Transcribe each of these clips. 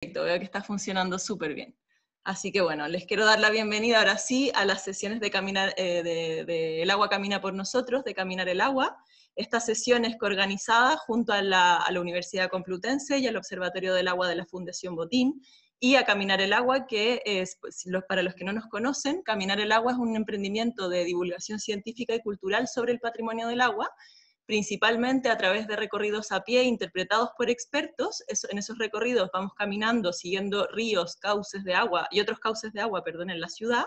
Veo que está funcionando súper bien. Así que bueno, les quiero dar la bienvenida ahora sí a las sesiones de caminar, de El agua camina por nosotros, de Caminar el agua. Esta sesión es coorganizada junto a la Universidad Complutense y al Observatorio del Agua de la Fundación Botín, y a Caminar el agua, que es, pues, para los que no nos conocen, Caminar el agua es un emprendimiento de divulgación científica y cultural sobre el patrimonio del agua, principalmente a través de recorridos a pie interpretados por expertos. En esos recorridos vamos caminando, siguiendo ríos, cauces de agua y otros cauces de agua, perdón, en la ciudad,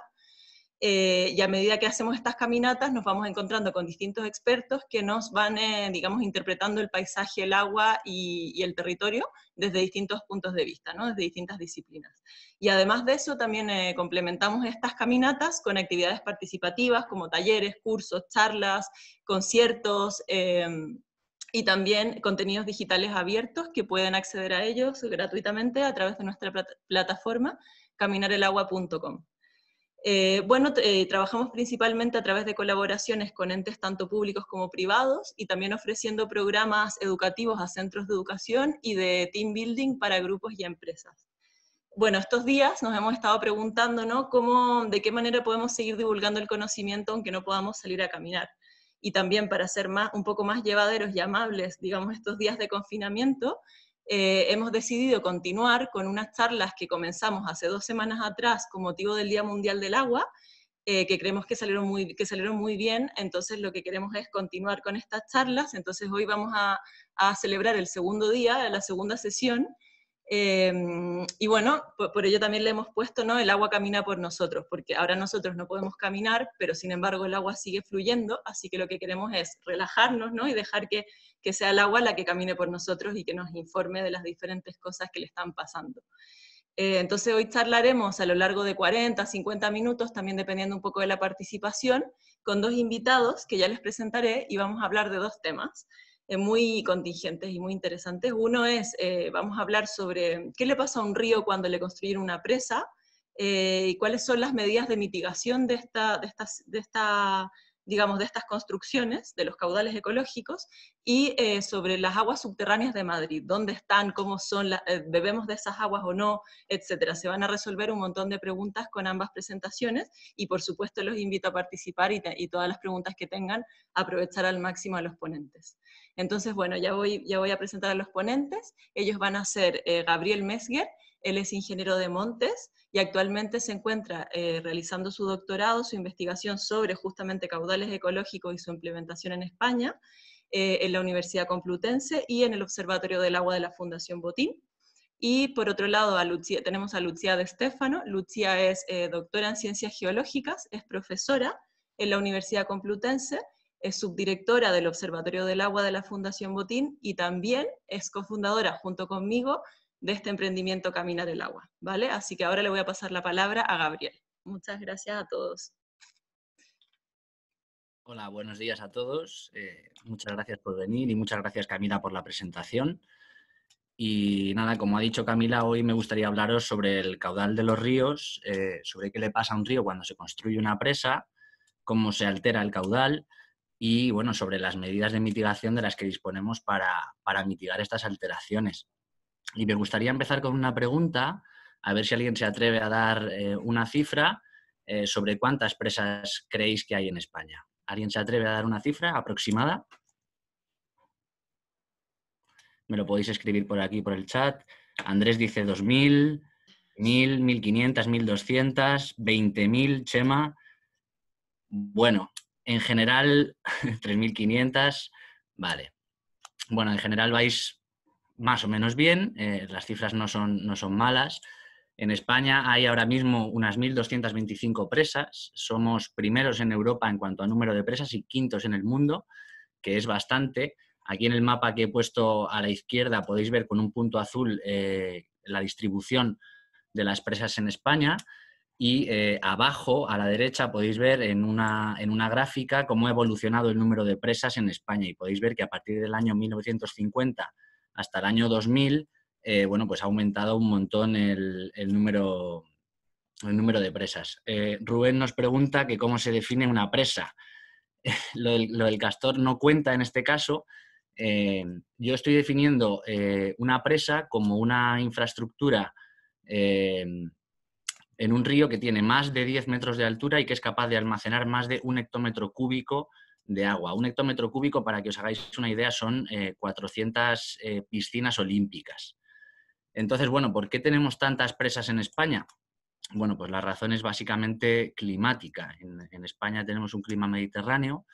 y a medida que hacemos estas caminatas nos vamos encontrando con distintos expertos que nos van, digamos, interpretando el paisaje, el agua y el territorio desde distintos puntos de vista, ¿no? Desde distintas disciplinas. Y además de eso también complementamos estas caminatas con actividades participativas como talleres, cursos, charlas, conciertos, y también contenidos digitales abiertos que pueden acceder a ellos gratuitamente a través de nuestra plataforma caminarelagua.com. Trabajamos principalmente a través de colaboraciones con entes tanto públicos como privados, y también ofreciendo programas educativos a centros de educación y de team building para grupos y empresas. Bueno, estos días nos hemos estado preguntando, ¿no?, de qué manera podemos seguir divulgando el conocimiento aunque no podamos salir a caminar. Y también para ser un poco más llevaderos y amables, digamos, estos días de confinamiento, hemos decidido continuar con unas charlas que comenzamos hace 2 semanas atrás con motivo del Día Mundial del Agua, que creemos que salieron muy bien. Entonces lo que queremos es continuar con estas charlas. Entonces hoy vamos a celebrar el segundo día, la segunda sesión, y bueno, por ello también le hemos puesto, ¿no?, el agua camina por nosotros, porque ahora nosotros no podemos caminar, pero sin embargo el agua sigue fluyendo, así que lo que queremos es relajarnos, ¿no?, y dejar que sea el agua la que camine por nosotros y que nos informe de las diferentes cosas que le están pasando. Entonces hoy charlaremos a lo largo de 40, 50 minutos, también dependiendo un poco de la participación, con 2 invitados que ya les presentaré, y vamos a hablar de 2 temas muy contingentes y muy interesantes. Uno es, vamos a hablar sobre qué le pasa a un río cuando le construyen una presa, y cuáles son las medidas de mitigación de estas construcciones, de los caudales ecológicos, y sobre las aguas subterráneas de Madrid, dónde están, cómo son, bebemos de esas aguas o no, etcétera. Se van a resolver un montón de preguntas con ambas presentaciones, y por supuesto los invito a participar, y todas las preguntas que tengan, aprovechar al máximo a los ponentes. Entonces, bueno, ya voy a presentar a los ponentes. Ellos van a ser Gabriel Mesguer. Él es ingeniero de montes y actualmente se encuentra realizando su doctorado, su investigación sobre justamente caudales ecológicos y su implementación en España, en la Universidad Complutense y en el Observatorio del Agua de la Fundación Botín. Y por otro lado tenemos a Lucía de Stefano. Lucía es doctora en Ciencias Geológicas, es profesora en la Universidad Complutense, es subdirectora del Observatorio del Agua de la Fundación Botín, y también es cofundadora junto conmigo de este emprendimiento Caminar el Agua, ¿vale? Así que ahora le voy a pasar la palabra a Gabriel. Muchas gracias a todos. Hola, buenos días a todos. Muchas gracias por venir y muchas gracias, Camila, por la presentación. Y nada, como ha dicho Camila, hoy me gustaría hablaros sobre el caudal de los ríos, sobre qué le pasa a un río cuando se construye una presa, cómo se altera el caudal y, bueno, sobre las medidas de mitigación de las que disponemos para mitigar estas alteraciones. Y me gustaría empezar con una pregunta, a ver si alguien se atreve a dar una cifra sobre cuántas presas creéis que hay en España. ¿Alguien se atreve a dar una cifra aproximada? Me lo podéis escribir por aquí, por el chat. Andrés dice 2.000, 1.000, 1.500, 1.200, 20.000, Chema. Bueno, en general, 3.500, vale. Bueno, en general vais más o menos bien, las cifras no son malas. En España hay ahora mismo unas 1.225 presas, somos primeros en Europa en cuanto a número de presas y quintos en el mundo, que es bastante. Aquí en el mapa que he puesto a la izquierda podéis ver con un punto azul la distribución de las presas en España, y abajo a la derecha podéis ver en una gráfica cómo ha evolucionado el número de presas en España, y podéis ver que a partir del año 1950 hasta el año 2000, bueno, pues ha aumentado un montón el número de presas. Rubén nos pregunta que cómo se define una presa. Lo del castor no cuenta en este caso. Yo estoy definiendo una presa como una infraestructura en un río que tiene más de 10 metros de altura y que es capaz de almacenar más de 1 hectómetro cúbico de agua. 1 hectómetro cúbico, para que os hagáis una idea, son 400 piscinas olímpicas. Entonces, bueno, ¿por qué tenemos tantas presas en España? Bueno, pues la razón es básicamente climática. En España tenemos un clima mediterráneo,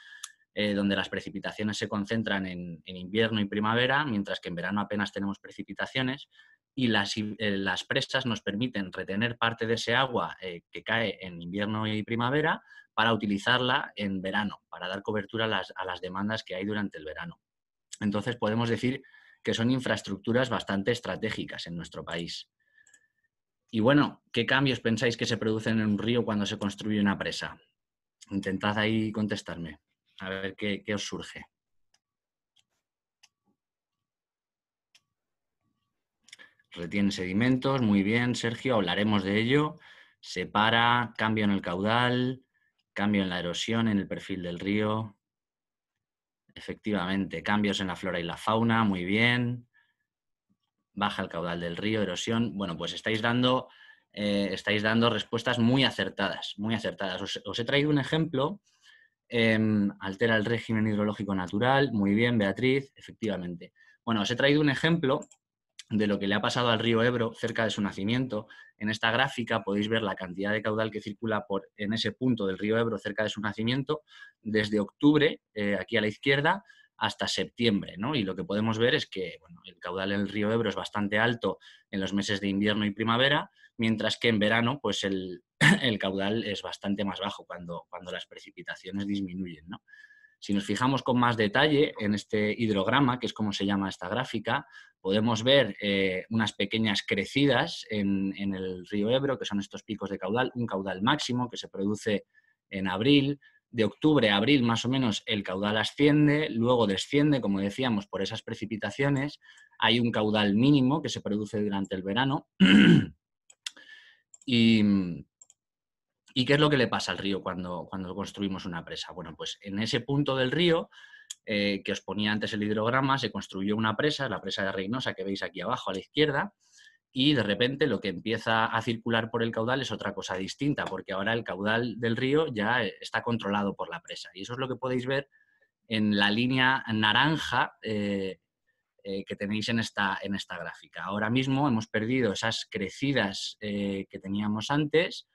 donde las precipitaciones se concentran en invierno y primavera, mientras que en verano apenas tenemos precipitaciones, y las presas nos permiten retener parte de ese agua que cae en invierno y primavera para utilizarla en verano, para dar cobertura a las demandas que hay durante el verano. Entonces podemos decir que son infraestructuras bastante estratégicas en nuestro país. Y bueno, ¿qué cambios pensáis que se producen en un río cuando se construye una presa? Intentad ahí contestarme, a ver qué os surge. Retiene sedimentos, muy bien, Sergio, hablaremos de ello. Separa, cambio en el caudal, cambio en la erosión, en el perfil del río. Efectivamente, cambios en la flora y la fauna, muy bien. Baja el caudal del río, erosión. Bueno, pues estáis dando respuestas muy acertadas, muy acertadas. Os he traído un ejemplo. Altera el régimen hidrológico natural. Muy bien, Beatriz, efectivamente. Bueno, os he traído un ejemplo de lo que le ha pasado al río Ebro cerca de su nacimiento. En esta gráfica podéis ver la cantidad de caudal que circula en ese punto del río Ebro cerca de su nacimiento desde octubre, aquí a la izquierda, hasta septiembre, ¿no? Y lo que podemos ver es que bueno, el caudal del río Ebro es bastante alto en los meses de invierno y primavera, mientras que en verano pues el caudal es bastante más bajo cuando las precipitaciones disminuyen, ¿no? Si nos fijamos con más detalle en este hidrograma, que es como se llama esta gráfica, podemos ver unas pequeñas crecidas en el río Ebro, que son estos picos de caudal, un caudal máximo que se produce en abril. De octubre a abril, más o menos, el caudal asciende, luego desciende, como decíamos, por esas precipitaciones. Hay un caudal mínimo que se produce durante el verano. ¿Y qué es lo que le pasa al río cuando construimos una presa? Bueno, pues en ese punto del río, que os ponía antes el hidrograma, se construyó una presa, la presa de Reynosa, que veis aquí abajo a la izquierda, y de repente lo que empieza a circular por el caudal es otra cosa distinta, porque ahora el caudal del río ya está controlado por la presa. Y eso es lo que podéis ver en la línea naranja que tenéis en esta gráfica. Ahora mismo hemos perdido esas crecidas que teníamos antes.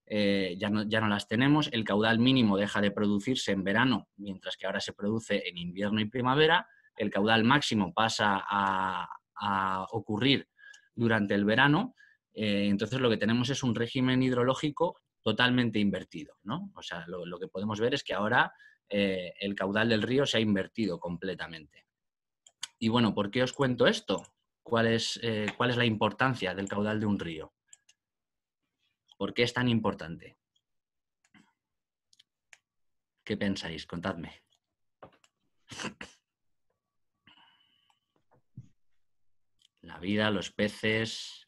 Ya no las tenemos, el caudal mínimo deja de producirse en verano, mientras que ahora se produce en invierno y primavera, el caudal máximo pasa a ocurrir durante el verano, entonces lo que tenemos es un régimen hidrológico totalmente invertido, ¿no? O sea, lo que podemos ver es que ahora el caudal del río se ha invertido completamente. Y bueno, ¿por qué os cuento esto? ¿Cuál es la importancia del caudal de un río? ¿Por qué es tan importante? ¿Qué pensáis? Contadme. La vida, los peces,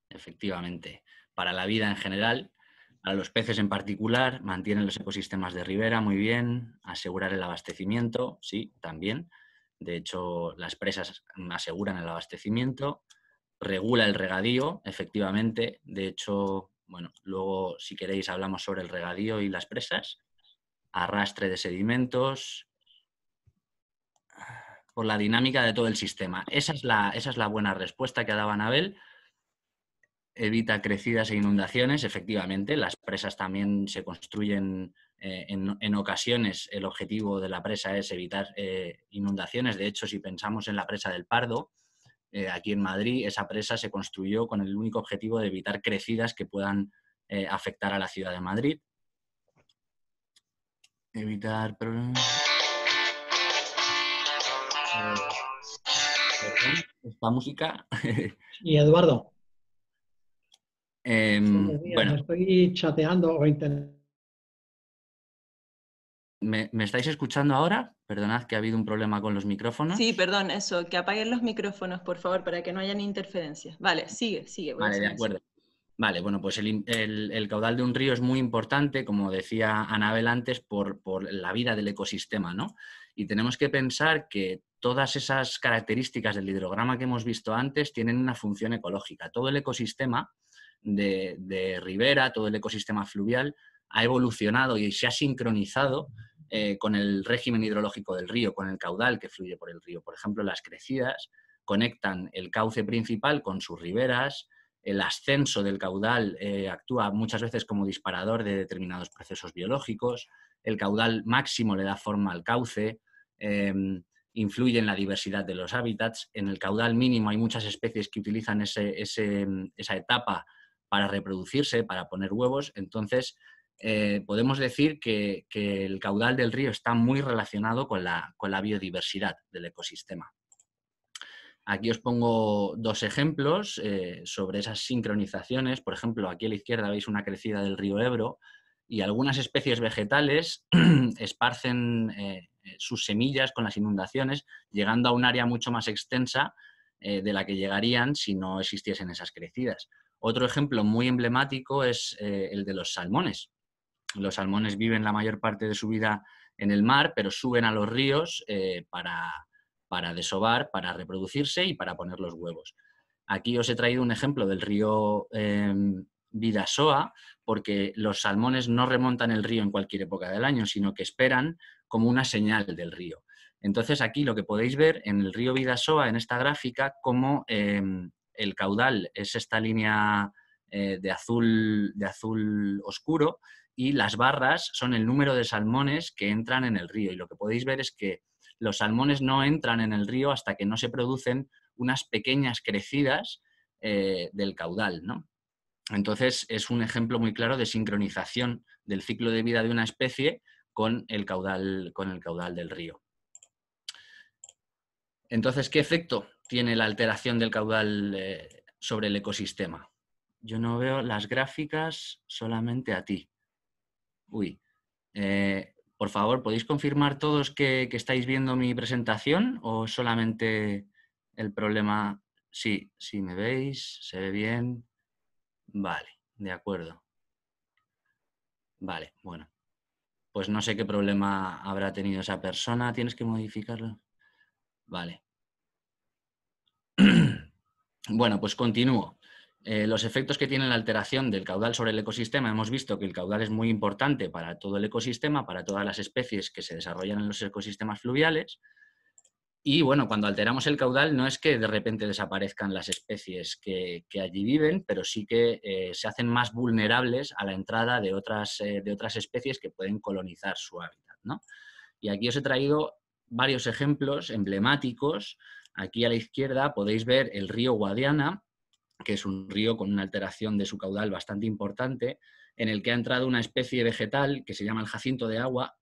efectivamente. Para la vida en general, para los peces en particular, mantienen los ecosistemas de ribera muy bien, asegurar el abastecimiento, sí, también. De hecho, las presas aseguran el abastecimiento, regula el regadío, efectivamente. De hecho, bueno, luego si queréis hablamos sobre el regadío y las presas. Arrastre de sedimentos, por la dinámica de todo el sistema. Esa es la buena respuesta que ha dado Anabel. Evita crecidas e inundaciones, efectivamente. Las presas también se construyen en ocasiones. El objetivo de la presa es evitar inundaciones. De hecho, si pensamos en la presa del Pardo, aquí en Madrid, esa presa se construyó con el único objetivo de evitar crecidas que puedan afectar a la ciudad de Madrid. Evitar problemas. Esta música. Y Eduardo, bueno, estoy chateando o intentando. ¿Me estáis escuchando ahora? Perdonad que ha habido un problema con los micrófonos. Sí, perdón, eso, que apaguen los micrófonos, por favor, para que no hayan interferencias. Vale, sigue. Vale, de acuerdo. Vale, bueno, pues el caudal de un río es muy importante, como decía Anabel antes, por la vida del ecosistema, ¿no? Y tenemos que pensar que todas esas características del hidrograma que hemos visto antes tienen una función ecológica. Todo el ecosistema de ribera, todo el ecosistema fluvial, ha evolucionado y se ha sincronizado con el régimen hidrológico del río, con el caudal que fluye por el río. Por ejemplo, las crecidas conectan el cauce principal con sus riberas, el ascenso del caudal actúa muchas veces como disparador de determinados procesos biológicos, el caudal máximo le da forma al cauce, influye en la diversidad de los hábitats. En el caudal mínimo hay muchas especies que utilizan esa etapa para reproducirse, para poner huevos. Entonces, podemos decir que el caudal del río está muy relacionado con la biodiversidad del ecosistema. Aquí os pongo dos ejemplos sobre esas sincronizaciones. Por ejemplo, aquí a la izquierda veis una crecida del río Ebro y algunas especies vegetales esparcen sus semillas con las inundaciones, llegando a un área mucho más extensa de la que llegarían si no existiesen esas crecidas. Otro ejemplo muy emblemático es el de los salmones. Los salmones viven la mayor parte de su vida en el mar, pero suben a los ríos para desovar, para reproducirse y para poner los huevos. Aquí os he traído un ejemplo del río Bidasoa, porque los salmones no remontan el río en cualquier época del año, sino que esperan como una señal del río. Entonces aquí lo que podéis ver en el río Bidasoa, en esta gráfica, como el caudal es esta línea de azul oscuro y las barras son el número de salmones que entran en el río. Y lo que podéis ver es que los salmones no entran en el río hasta que no se producen unas pequeñas crecidas del caudal, ¿no? Entonces, es un ejemplo muy claro de sincronización del ciclo de vida de una especie con el caudal del río. Entonces, ¿qué efecto tiene la alteración del caudal sobre el ecosistema? Yo no veo las gráficas, solamente a ti. Uy. Por favor, ¿podéis confirmar todos que estáis viendo mi presentación o solamente el problema? Sí, sí, me veis, se ve bien. Vale, de acuerdo. Vale, bueno. Pues no sé qué problema habrá tenido esa persona. ¿Tienes que modificarlo? Vale. Bueno, pues continúo. Los efectos que tiene la alteración del caudal sobre el ecosistema, hemos visto que el caudal es muy importante para todo el ecosistema, para todas las especies que se desarrollan en los ecosistemas fluviales. Y bueno, cuando alteramos el caudal no es que de repente desaparezcan las especies que allí viven, pero sí que se hacen más vulnerables a la entrada de otras especies que pueden colonizar su hábitat, ¿no? Y aquí os he traído varios ejemplos emblemáticos. Aquí a la izquierda podéis ver el río Guadiana, que es un río con una alteración de su caudal bastante importante, en el que ha entrado una especie vegetal que se llama el jacinto de agua,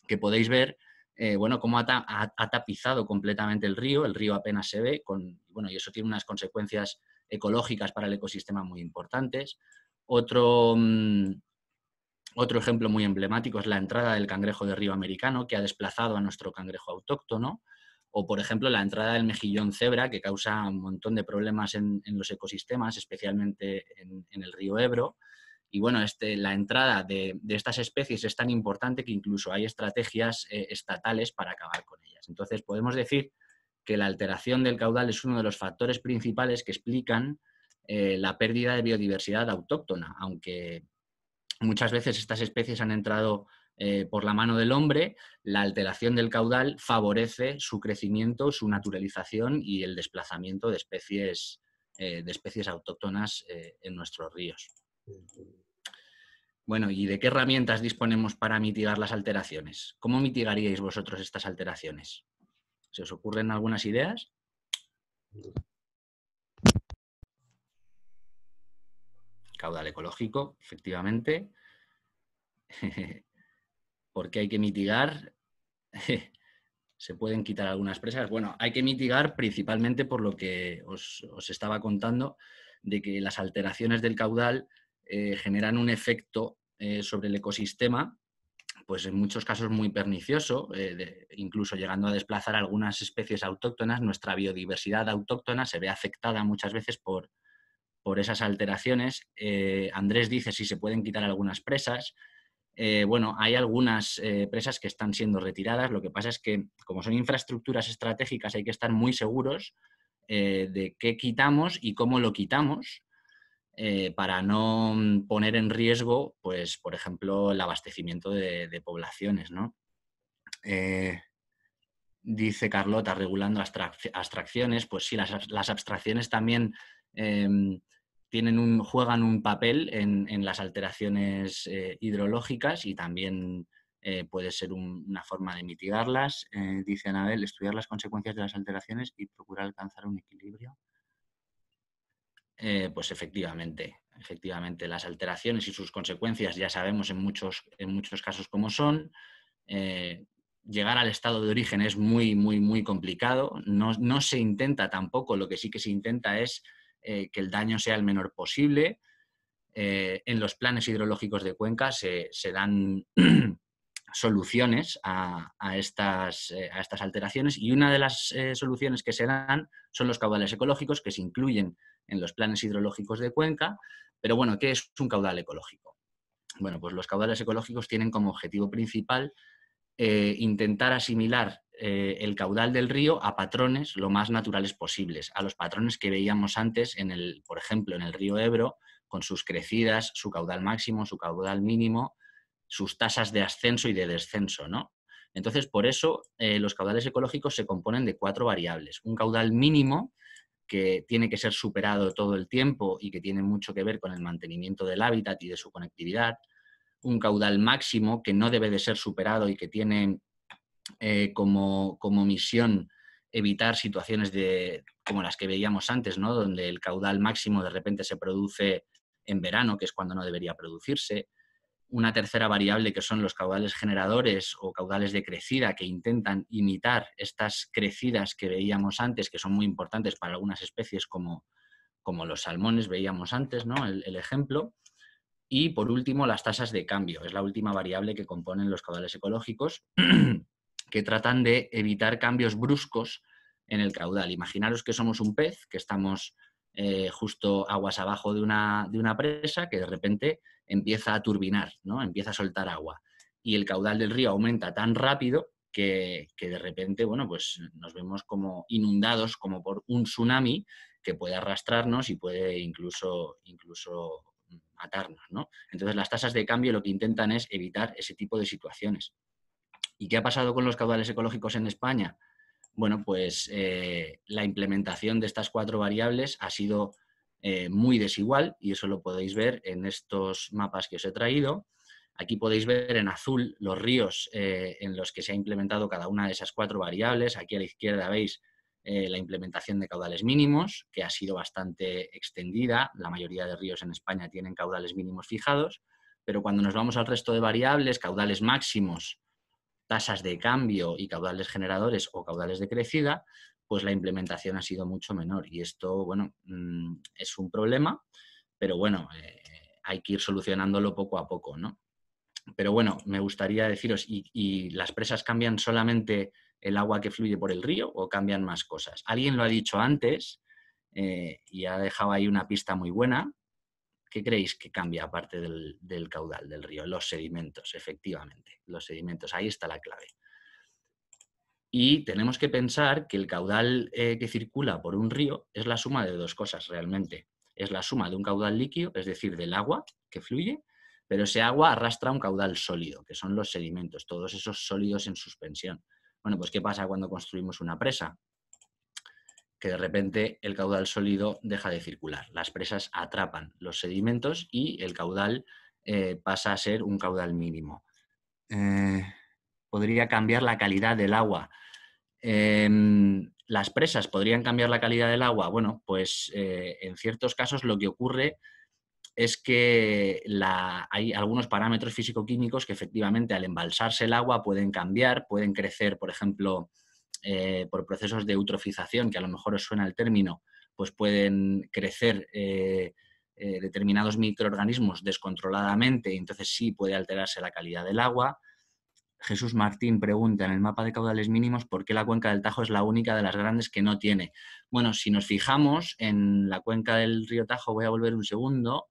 que podéis ver bueno, cómo ha tapizado completamente el río apenas se ve, bueno, y eso tiene unas consecuencias ecológicas para el ecosistema muy importantes. Otro ejemplo muy emblemático es la entrada del cangrejo de río americano, que ha desplazado a nuestro cangrejo autóctono, o, por ejemplo, la entrada del mejillón cebra, que causa un montón de problemas en los ecosistemas, especialmente en el río Ebro. Y bueno, la entrada de estas especies es tan importante que incluso hay estrategias estatales para acabar con ellas. Entonces, podemos decir que la alteración del caudal es uno de los factores principales que explican la pérdida de biodiversidad autóctona, aunque muchas veces estas especies han entrado por la mano del hombre. La alteración del caudal favorece su crecimiento, su naturalización y el desplazamiento de especies autóctonas en nuestros ríos. Bueno, ¿y de qué herramientas disponemos para mitigar las alteraciones? ¿Cómo mitigaríais vosotros estas alteraciones? ¿Se os ocurren algunas ideas? Caudal ecológico, efectivamente. ¿Por qué hay que mitigar? ¿Se pueden quitar algunas presas? Bueno, hay que mitigar principalmente por lo que os estaba contando, de que las alteraciones del caudal generan un efecto sobre el ecosistema, pues en muchos casos muy pernicioso, incluso llegando a desplazar algunas especies autóctonas. Nuestra biodiversidad autóctona se ve afectada muchas veces por esas alteraciones. Andrés dice si se pueden quitar algunas presas. Bueno, hay algunas presas que están siendo retiradas. Lo que pasa es que, como son infraestructuras estratégicas, hay que estar muy seguros de qué quitamos y cómo lo quitamos. para no poner en riesgo, pues, por ejemplo, el abastecimiento de poblaciones, ¿no? Dice Carlota, regulando abstracciones, pues sí, las abstracciones también juegan un papel en las alteraciones hidrológicas y también puede ser una forma de mitigarlas. Dice Anabel, estudiar las consecuencias de las alteraciones y procurar alcanzar un equilibrio. Pues efectivamente, las alteraciones y sus consecuencias ya sabemos en muchos casos cómo son. Llegar al estado de origen es muy, muy, muy complicado. No se intenta tampoco, lo que sí que se intenta es que el daño sea el menor posible. En los planes hidrológicos de cuenca se dan soluciones a estas alteraciones, y una de las soluciones que se dan son los caudales ecológicos, que se incluyen en los planes hidrológicos de cuenca. Pero bueno, ¿qué es un caudal ecológico? Bueno, pues los caudales ecológicos tienen como objetivo principal intentar asimilar el caudal del río a patrones lo más naturales posibles, a los patrones que veíamos antes, por ejemplo, en el río Ebro, con sus crecidas, su caudal máximo, su caudal mínimo, sus tasas de ascenso y de descenso, ¿no? Entonces, por eso los caudales ecológicos se componen de 4 variables. Un caudal mínimo, que tiene que ser superado todo el tiempo y que tiene mucho que ver con el mantenimiento del hábitat y de su conectividad. Un caudal máximo, que no debe de ser superado y que tiene como misión evitar situaciones como las que veíamos antes, ¿no? Donde el caudal máximo de repente se produce en verano, que es cuando no debería producirse. Una tercera variable, que son los caudales generadores o caudales de crecida, que intentan imitar estas crecidas que veíamos antes, que son muy importantes para algunas especies como los salmones, veíamos antes, ¿no? el ejemplo. Y por último, las tasas de cambio. Es la última variable que componen los caudales ecológicos, que tratan de evitar cambios bruscos en el caudal. Imaginaros que somos un pez, que estamos justo aguas abajo de una presa, que de repente empieza a turbinar, ¿no? Empieza a soltar agua. Y el caudal del río aumenta tan rápido que de repente, bueno, pues nos vemos como inundados, como por un tsunami que puede arrastrarnos y puede incluso matarnos, ¿no? Entonces, las tasas de cambio lo que intentan es evitar ese tipo de situaciones. ¿Y qué ha pasado con los caudales ecológicos en España? Bueno, pues la implementación de estas 4 variables ha sido muy desigual, y eso lo podéis ver en estos mapas que os he traído. Aquí podéis ver en azul los ríos en los que se ha implementado cada una de esas 4 variables. Aquí a la izquierda veis la implementación de caudales mínimos, que ha sido bastante extendida. La mayoría de ríos en España tienen caudales mínimos fijados, pero cuando nos vamos al resto de variables, caudales máximos, tasas de cambio y caudales generadores o caudales de crecida, pues la implementación ha sido mucho menor. Y esto, bueno, es un problema, pero bueno, hay que ir solucionándolo poco a poco, ¿no? Pero bueno, me gustaría deciros, ¿y las presas cambian solamente el agua que fluye por el río o cambian más cosas? Alguien lo ha dicho antes y ha dejado ahí una pista muy buena. ¿Qué creéis que cambia aparte del caudal del río? Los sedimentos, efectivamente, los sedimentos, ahí está la clave. Y tenemos que pensar que el caudal que circula por un río es la suma de 2 cosas realmente. Es la suma de un caudal líquido, es decir, del agua que fluye, pero ese agua arrastra un caudal sólido, que son los sedimentos, todos esos sólidos en suspensión. Bueno, pues ¿qué pasa cuando construimos una presa? Que de repente el caudal sólido deja de circular. Las presas atrapan los sedimentos y el caudal pasa a ser un caudal mínimo. Podría cambiar la calidad del agua. ¿Las presas podrían cambiar la calidad del agua? Bueno, pues en ciertos casos lo que ocurre es que hay algunos parámetros físico-químicos que efectivamente al embalsarse el agua pueden cambiar, pueden crecer, por ejemplo, por procesos de eutrofización, que a lo mejor os suena el término, pues pueden crecer determinados microorganismos descontroladamente, y entonces sí puede alterarse la calidad del agua. Jesús Martín pregunta, en el mapa de caudales mínimos, ¿por qué la cuenca del Tajo es la única de las grandes que no tiene? Bueno, si nos fijamos en la cuenca del río Tajo, voy a volver un segundo,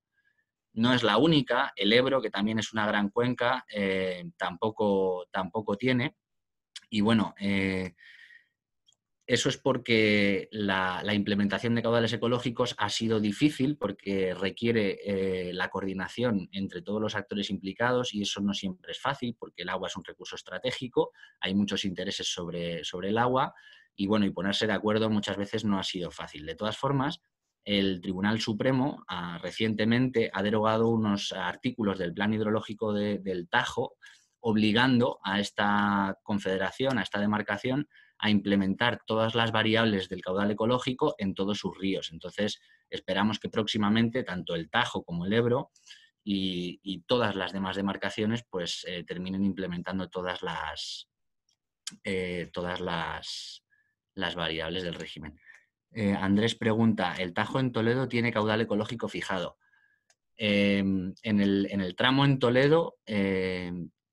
no es la única. El Ebro, que también es una gran cuenca, tampoco tiene. Y bueno, Eso es porque la implementación de caudales ecológicos ha sido difícil porque requiere la coordinación entre todos los actores implicados y eso no siempre es fácil porque el agua es un recurso estratégico, hay muchos intereses sobre el agua y bueno, y ponerse de acuerdo muchas veces no ha sido fácil. De todas formas, el Tribunal Supremo recientemente ha derogado unos artículos del Plan Hidrológico del Tajo obligando a esta confederación, a esta demarcación, a implementar todas las variables del caudal ecológico en todos sus ríos. Entonces, esperamos que próximamente tanto el Tajo como el Ebro y todas las demás demarcaciones pues terminen implementando todas las variables del régimen. Andrés pregunta, ¿el Tajo en Toledo tiene caudal ecológico fijado? En el tramo en Toledo,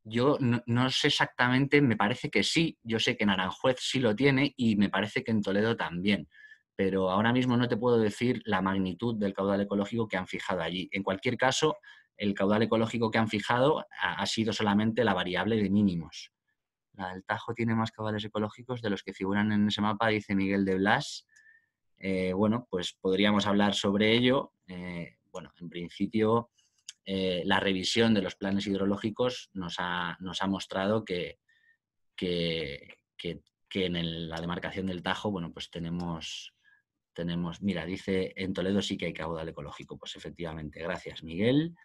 yo no sé exactamente, me parece que sí, yo sé que en Aranjuez sí lo tiene y me parece que en Toledo también, pero ahora mismo no te puedo decir la magnitud del caudal ecológico que han fijado allí. En cualquier caso, el caudal ecológico que han fijado ha sido solamente la variable de mínimos. El Tajo tiene más caudales ecológicos de los que figuran en ese mapa, dice Miguel de Blas. Bueno, pues podríamos hablar sobre ello. Bueno, en principio, la revisión de los planes hidrológicos nos ha mostrado que en la demarcación del Tajo, bueno, pues tenemos, mira, dice, en Toledo sí que hay caudal ecológico. Pues efectivamente, gracias, Miguel.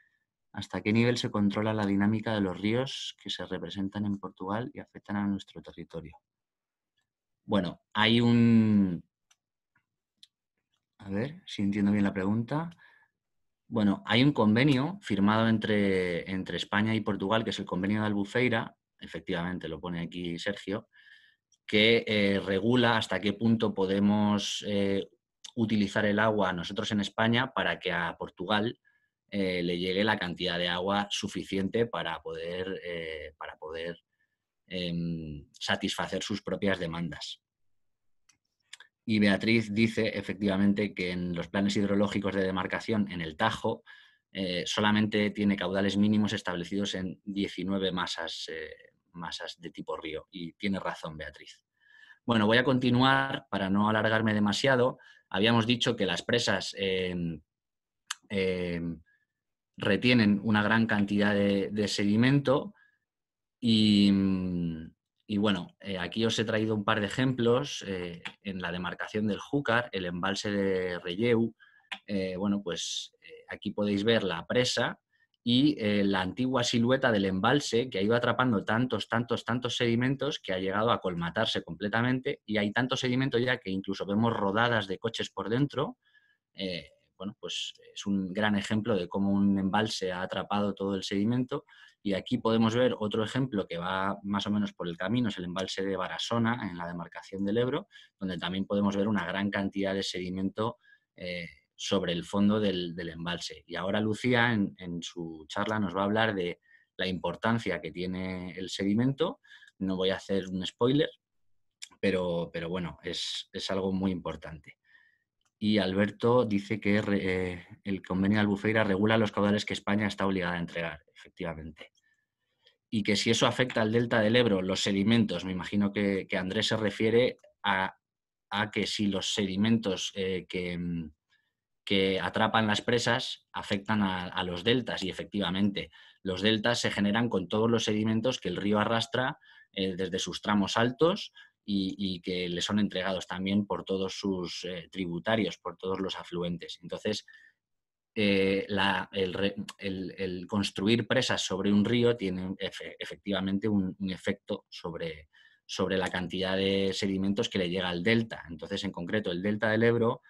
¿Hasta qué nivel se controla la dinámica de los ríos que se representan en Portugal y afectan a nuestro territorio? Bueno, hay un... A ver si entiendo bien la pregunta. Bueno, hay un convenio firmado entre España y Portugal, que es el convenio de Albufeira, efectivamente lo pone aquí Sergio, que regula hasta qué punto podemos utilizar el agua nosotros en España para que a Portugal le llegue la cantidad de agua suficiente para poder satisfacer sus propias demandas. Y Beatriz dice efectivamente que en los planes hidrológicos de demarcación en el Tajo solamente tiene caudales mínimos establecidos en 19 masas de tipo río. Y tiene razón Beatriz. Bueno, voy a continuar para no alargarme demasiado. Habíamos dicho que las presas retienen una gran cantidad de sedimento y bueno, aquí os he traído un par de ejemplos. En la demarcación del Júcar, el embalse de Relleu, bueno, pues aquí podéis ver la presa y la antigua silueta del embalse que ha ido atrapando tantos sedimentos que ha llegado a colmatarse completamente y hay tanto sedimento ya que incluso vemos rodadas de coches por dentro. Bueno, pues es un gran ejemplo de cómo un embalse ha atrapado todo el sedimento. Y aquí podemos ver otro ejemplo que va más o menos por el camino, es el embalse de Barasona, en la demarcación del Ebro, donde también podemos ver una gran cantidad de sedimento sobre el fondo del embalse. Y ahora Lucía, en su charla, nos va a hablar de la importancia que tiene el sedimento. No voy a hacer un spoiler, pero bueno, es algo muy importante. Y Alberto dice que el convenio de Albufeira regula los caudales que España está obligada a entregar, efectivamente. Y que si eso afecta al delta del Ebro, los sedimentos, me imagino que Andrés se refiere a que si los sedimentos que atrapan las presas afectan a los deltas, y efectivamente los deltas se generan con todos los sedimentos que el río arrastra desde sus tramos altos y que le son entregados también por todos sus tributarios, por todos los afluentes. Entonces, el construir presas sobre un río tiene efectivamente un efecto sobre la cantidad de sedimentos que le llega al delta. Entonces, en concreto, el delta del Ebro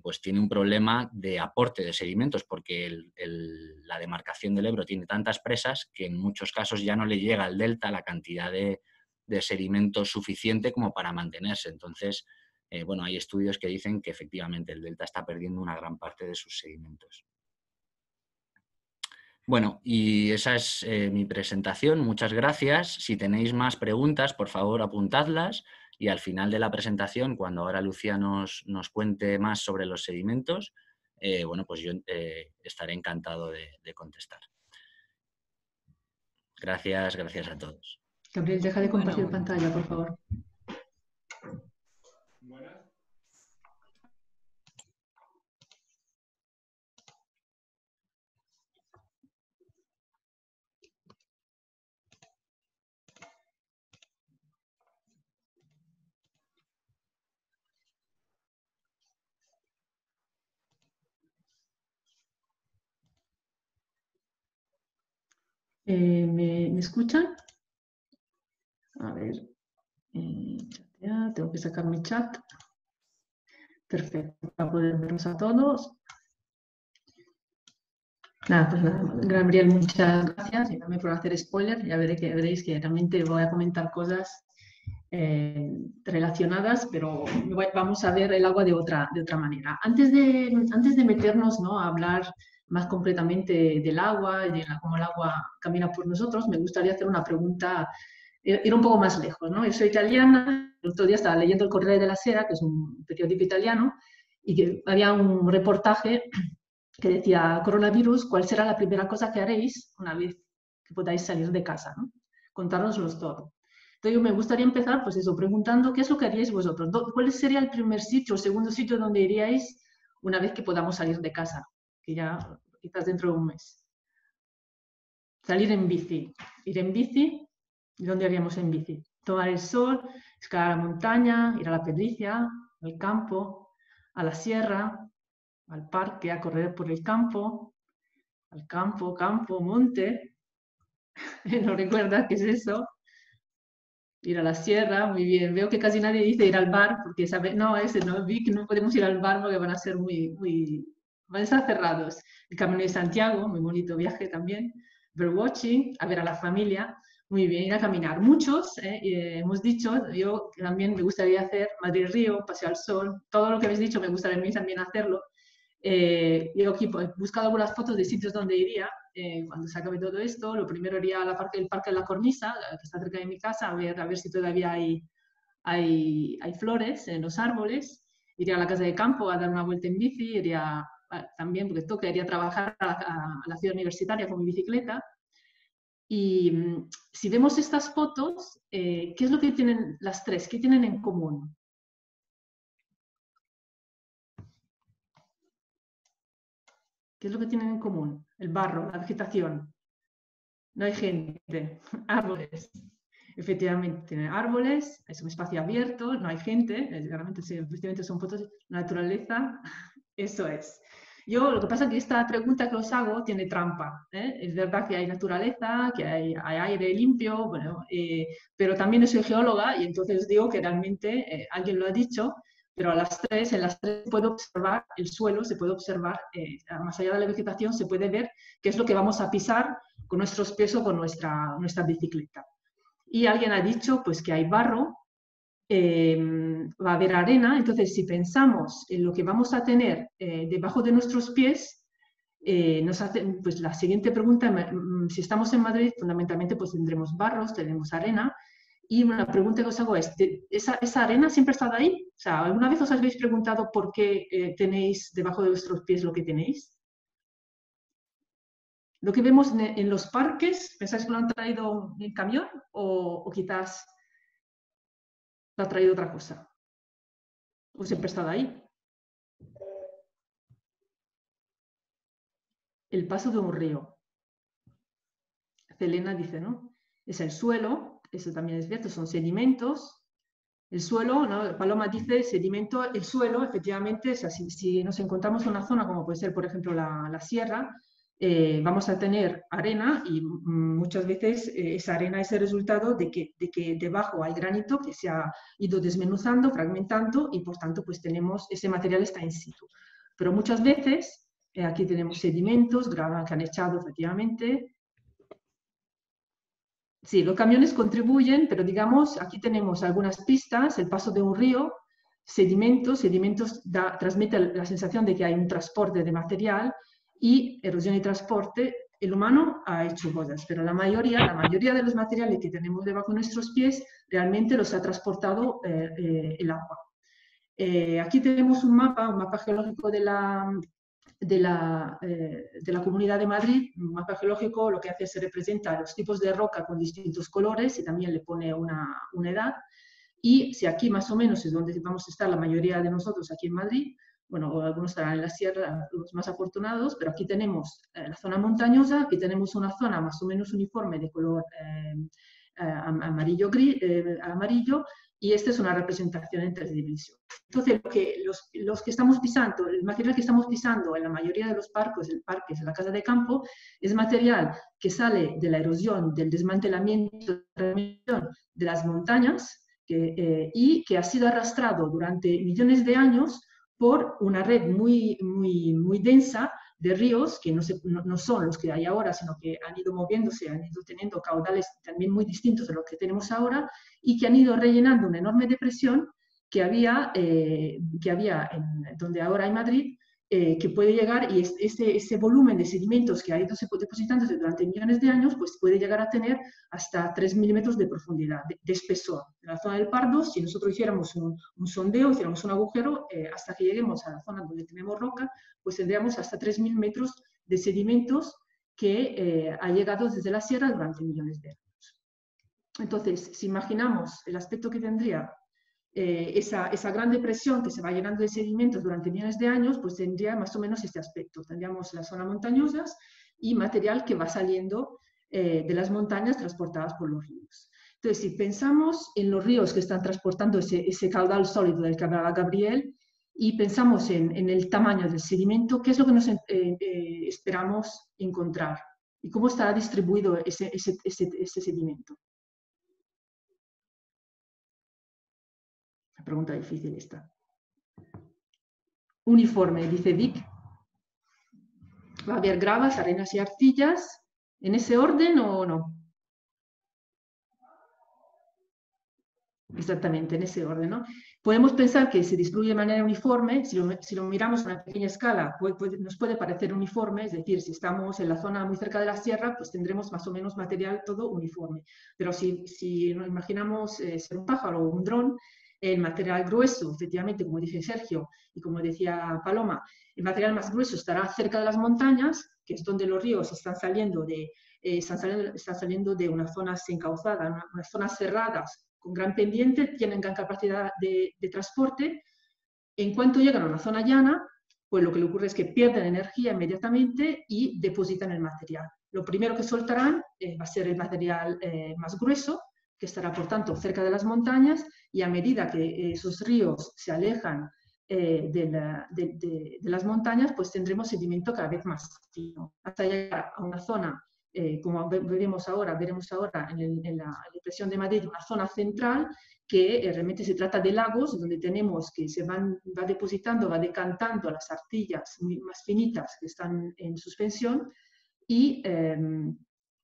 pues tiene un problema de aporte de sedimentos porque la demarcación del Ebro tiene tantas presas que en muchos casos ya no le llega al delta la cantidad de sedimentos suficiente como para mantenerse. Entonces, bueno, hay estudios que dicen que efectivamente el delta está perdiendo una gran parte de sus sedimentos. Bueno, y esa es mi presentación. Muchas gracias. Si tenéis más preguntas, por favor, apuntadlas. Y al final de la presentación, cuando ahora Lucía nos cuente más sobre los sedimentos, bueno, pues yo estaré encantado de contestar. Gracias a todos. Gabriel, deja de compartir pantalla, por favor. ¿Me escuchan? A ver, tengo que sacar mi chat. Perfecto, para poder vernos a todos. Nada, pues nada, Gabriel, muchas gracias y también por hacer spoiler. Ya veréis que realmente voy a comentar cosas relacionadas, pero vamos a ver el agua de otra manera. Antes de meternos, ¿no?, a hablar más concretamente del agua y de cómo el agua camina por nosotros, me gustaría hacer una pregunta, ir un poco más lejos, ¿no? Yo soy italiana, el otro día estaba leyendo el Corriere della Sera, que es un periódico italiano, y que había un reportaje que decía: coronavirus, ¿cuál será la primera cosa que haréis una vez que podáis salir de casa, ¿no? Contárnoslos todo. Entonces, me gustaría empezar, pues eso, preguntando qué es lo que haríais vosotros. ¿Cuál sería el primer sitio o segundo sitio donde iríais una vez que podamos salir de casa? Que ya quizás dentro de un mes. Salir en bici. Ir en bici. ¿Y dónde haríamos en bici? Tomar el sol, escalar a la montaña, ir a la Pedricia, al campo, a la sierra, al parque, a correr por el campo, al campo, monte. ¿No recuerdas qué es eso? Ir a la sierra, muy bien. Veo que casi nadie dice ir al bar, porque sabe, no, vi que no podemos ir al bar porque van a ser van a estar cerrados. El Camino de Santiago, muy bonito viaje también. Birdwatching, a ver a la familia, muy bien, ir a caminar. Muchos, hemos dicho, yo también me gustaría hacer Madrid-Río, Paseo al Sol, todo lo que habéis dicho me gustaría a mí también hacerlo. Yo aquí he buscado algunas fotos de sitios donde iría cuando se acabe todo esto. Lo primero iría a el Parque de la Cornisa, que está cerca de mi casa, a ver si todavía hay flores en los árboles. Iría a la casa de campo a dar una vuelta en bici, iría también, porque toca, iría a trabajar a la ciudad universitaria con mi bicicleta. Y si vemos estas fotos, ¿qué es lo que tienen las tres? ¿Qué tienen en común? ¿Qué es lo que tienen en común? El barro, la vegetación. No hay gente, árboles. Efectivamente, tienen árboles, es un espacio abierto, no hay gente, realmente efectivamente son fotos de naturaleza, eso es. Yo, lo que pasa es que esta pregunta que os hago tiene trampa, ¿eh? Es verdad que hay naturaleza, que hay aire limpio, bueno, pero también soy geóloga y entonces os digo que realmente, alguien lo ha dicho, pero en las tres se puede observar el suelo, se puede observar, más allá de la vegetación, se puede ver qué es lo que vamos a pisar con nuestros pies o con nuestra bicicleta. Y alguien ha dicho pues, que hay barro, va a haber arena, entonces si pensamos en lo que vamos a tener debajo de nuestros pies, nos hace, pues la siguiente pregunta, si estamos en Madrid, fundamentalmente pues tendremos barros, tendremos arena, y una pregunta que os hago es, ¿esa arena siempre ha estado ahí? O sea, ¿alguna vez os habéis preguntado por qué tenéis debajo de vuestros pies lo que tenéis? Lo que vemos en los parques, ¿pensáis que lo han traído en camión o quizás lo ha traído otra cosa? ¿O siempre ha estado ahí? El paso de un río. Celena dice, ¿no? Es el suelo, eso también es cierto, son sedimentos. El suelo, ¿no? Paloma dice sedimento, el suelo, efectivamente, o sea, si nos encontramos en una zona como puede ser, por ejemplo, la sierra, vamos a tener arena y muchas veces esa arena es el resultado de que debajo hay granito que se ha ido desmenuzando, fragmentando y por tanto pues tenemos, ese material está in situ. Pero muchas veces aquí tenemos sedimentos, grava que han echado efectivamente. Sí, los camiones contribuyen, pero digamos, aquí tenemos algunas pistas, el paso de un río, sedimentos transmite la sensación de que hay un transporte de material y erosión y transporte. El humano ha hecho cosas, pero la mayoría de los materiales que tenemos debajo de nuestros pies realmente los ha transportado el agua. Aquí tenemos un mapa geológico de la Comunidad de Madrid. Un mapa geológico lo que hace es representar los tipos de roca con distintos colores y también le pone una edad. Y si aquí más o menos es donde vamos a estar la mayoría de nosotros aquí en Madrid, bueno, algunos estarán en la sierra, los más afortunados, pero aquí tenemos la zona montañosa, aquí tenemos una zona más o menos uniforme de color amarillo, amarillo, y esta es una representación en 3 dimensiones. Entonces, los que estamos pisando, el material que estamos pisando en la mayoría de los parques, en la casa de campo, es material que sale de la erosión, del desmantelamiento de las montañas y que ha sido arrastrado durante millones de años por una red muy densa de ríos, que no son los que hay ahora, sino que han ido moviéndose, han ido teniendo caudales también muy distintos de los que tenemos ahora, y que han ido rellenando una enorme depresión que había donde ahora hay Madrid, que puede llegar, y ese volumen de sedimentos que ha ido depositándose durante millones de años, pues puede llegar a tener hasta 3 milímetros de profundidad, de espesor. En la zona del Pardo, si nosotros hiciéramos un sondeo, hiciéramos un agujero, hasta que lleguemos a la zona donde tenemos roca, pues tendríamos hasta 3.000 metros de sedimentos que ha llegado desde la sierra durante millones de años. Entonces, si imaginamos el aspecto que tendría esa gran depresión que se va llenando de sedimentos durante millones de años, pues tendría más o menos este aspecto. Tendríamos las zonas montañosas y material que va saliendo de las montañas transportadas por los ríos. Entonces, si pensamos en los ríos que están transportando ese caudal sólido del que hablaba Gabriel, y pensamos en el tamaño del sedimento, ¿qué es lo que nos esperamos encontrar? ¿Y cómo está distribuido ese sedimento? Una pregunta difícil esta. Uniforme, dice Vic. ¿Va a haber gravas, arenas y arcillas en ese orden o no? Exactamente, en ese orden, ¿no? Podemos pensar que se distribuye de manera uniforme, si lo miramos a una pequeña escala, nos puede parecer uniforme, es decir, si estamos en la zona muy cerca de la sierra, pues tendremos más o menos material todo uniforme. Pero si nos imaginamos ser un pájaro o un dron, el material grueso, efectivamente, como dice Sergio y como decía Paloma, el material más grueso estará cerca de las montañas, que es donde los ríos están saliendo de unas zonas encauzadas, unas zonas cerradas, con gran pendiente, tienen gran capacidad de transporte. En cuanto llegan a una zona llana, pues lo que le ocurre es que pierden energía inmediatamente y depositan el material. Lo primero que soltarán va a ser el material más grueso, que estará, por tanto, cerca de las montañas, y a medida que esos ríos se alejan de las montañas, pues tendremos sedimento cada vez más fino, hasta llegar a una zona como veremos ahora en la depresión de Madrid, una zona central que realmente se trata de lagos donde tenemos que va depositando, va decantando las arcillas más finitas que están en suspensión, y en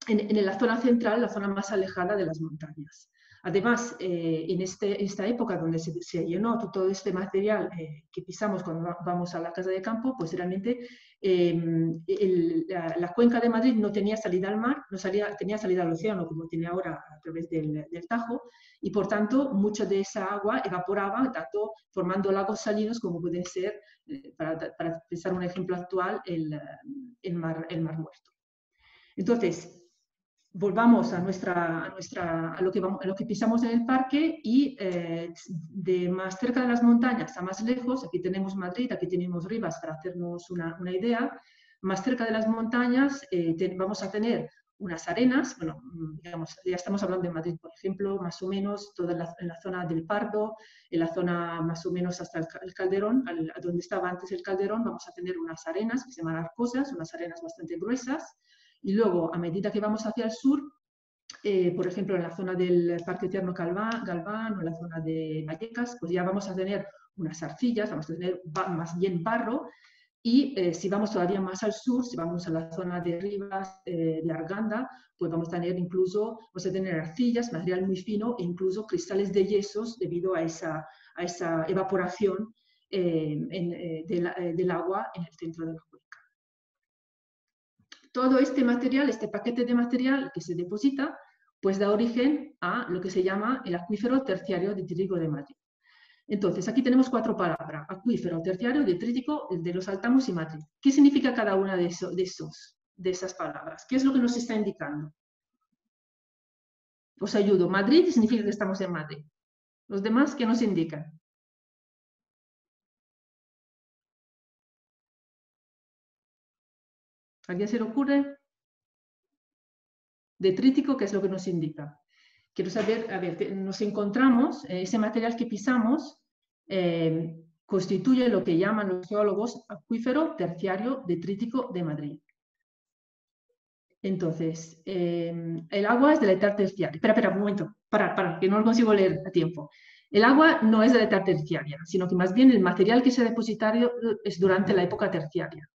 la zona central, la zona más alejada de las montañas. Además, en esta época donde se llenó todo este material que pisamos cuando vamos a la casa de campo, pues realmente la cuenca de Madrid no tenía salida al mar, tenía salida al océano como tiene ahora a través del Tajo, y por tanto mucha de esa agua evaporaba, tanto formando lagos salinos como pueden ser, para pensar un ejemplo actual, el mar Muerto. Entonces, volvamos a lo que pisamos en el parque, y de más cerca de las montañas a más lejos, aquí tenemos Madrid, aquí tenemos Rivas, para hacernos una idea. Más cerca de las montañas vamos a tener unas arenas, bueno, digamos, ya estamos hablando de Madrid, por ejemplo, más o menos toda en la zona del Pardo, en la zona más o menos hasta el Calderón, donde estaba antes el Calderón, vamos a tener unas arenas que se llaman arcosas, unas arenas bastante gruesas. Y luego, a medida que vamos hacia el sur, por ejemplo, en la zona del Parque Eterno Galván o en la zona de Vallecas, pues ya vamos a tener unas arcillas, vamos a tener más bien barro. Y si vamos todavía más al sur, si vamos a la zona de Rivas, de Arganda, pues vamos a tener arcillas, material muy fino, e incluso cristales de yesos debido a esa evaporación del agua en el centro de la cuenca. Todo este material, este paquete de material que se deposita, pues da origen a lo que se llama el acuífero terciario detrítico de Madrid. Entonces, aquí tenemos 4 palabras: acuífero, terciario, detrítico, de los Altamos y Madrid. ¿Qué significa cada una de esas palabras? ¿Qué es lo que nos está indicando? Os ayudo. Madrid significa que estamos en Madrid. Los demás, ¿qué nos indican? ¿A alguien se le ocurre? Detrítico, ¿qué es lo que nos indica? quiero saber, a ver, nos encontramos, ese material que pisamos constituye lo que llaman los geólogos acuífero terciario detrítico de Madrid. Entonces, el agua es de la edad terciaria. Espera, un momento, para, que no lo consigo leer a tiempo. El agua no es de la edad terciaria, sino que más bien el material que se ha depositado es durante la época terciaria.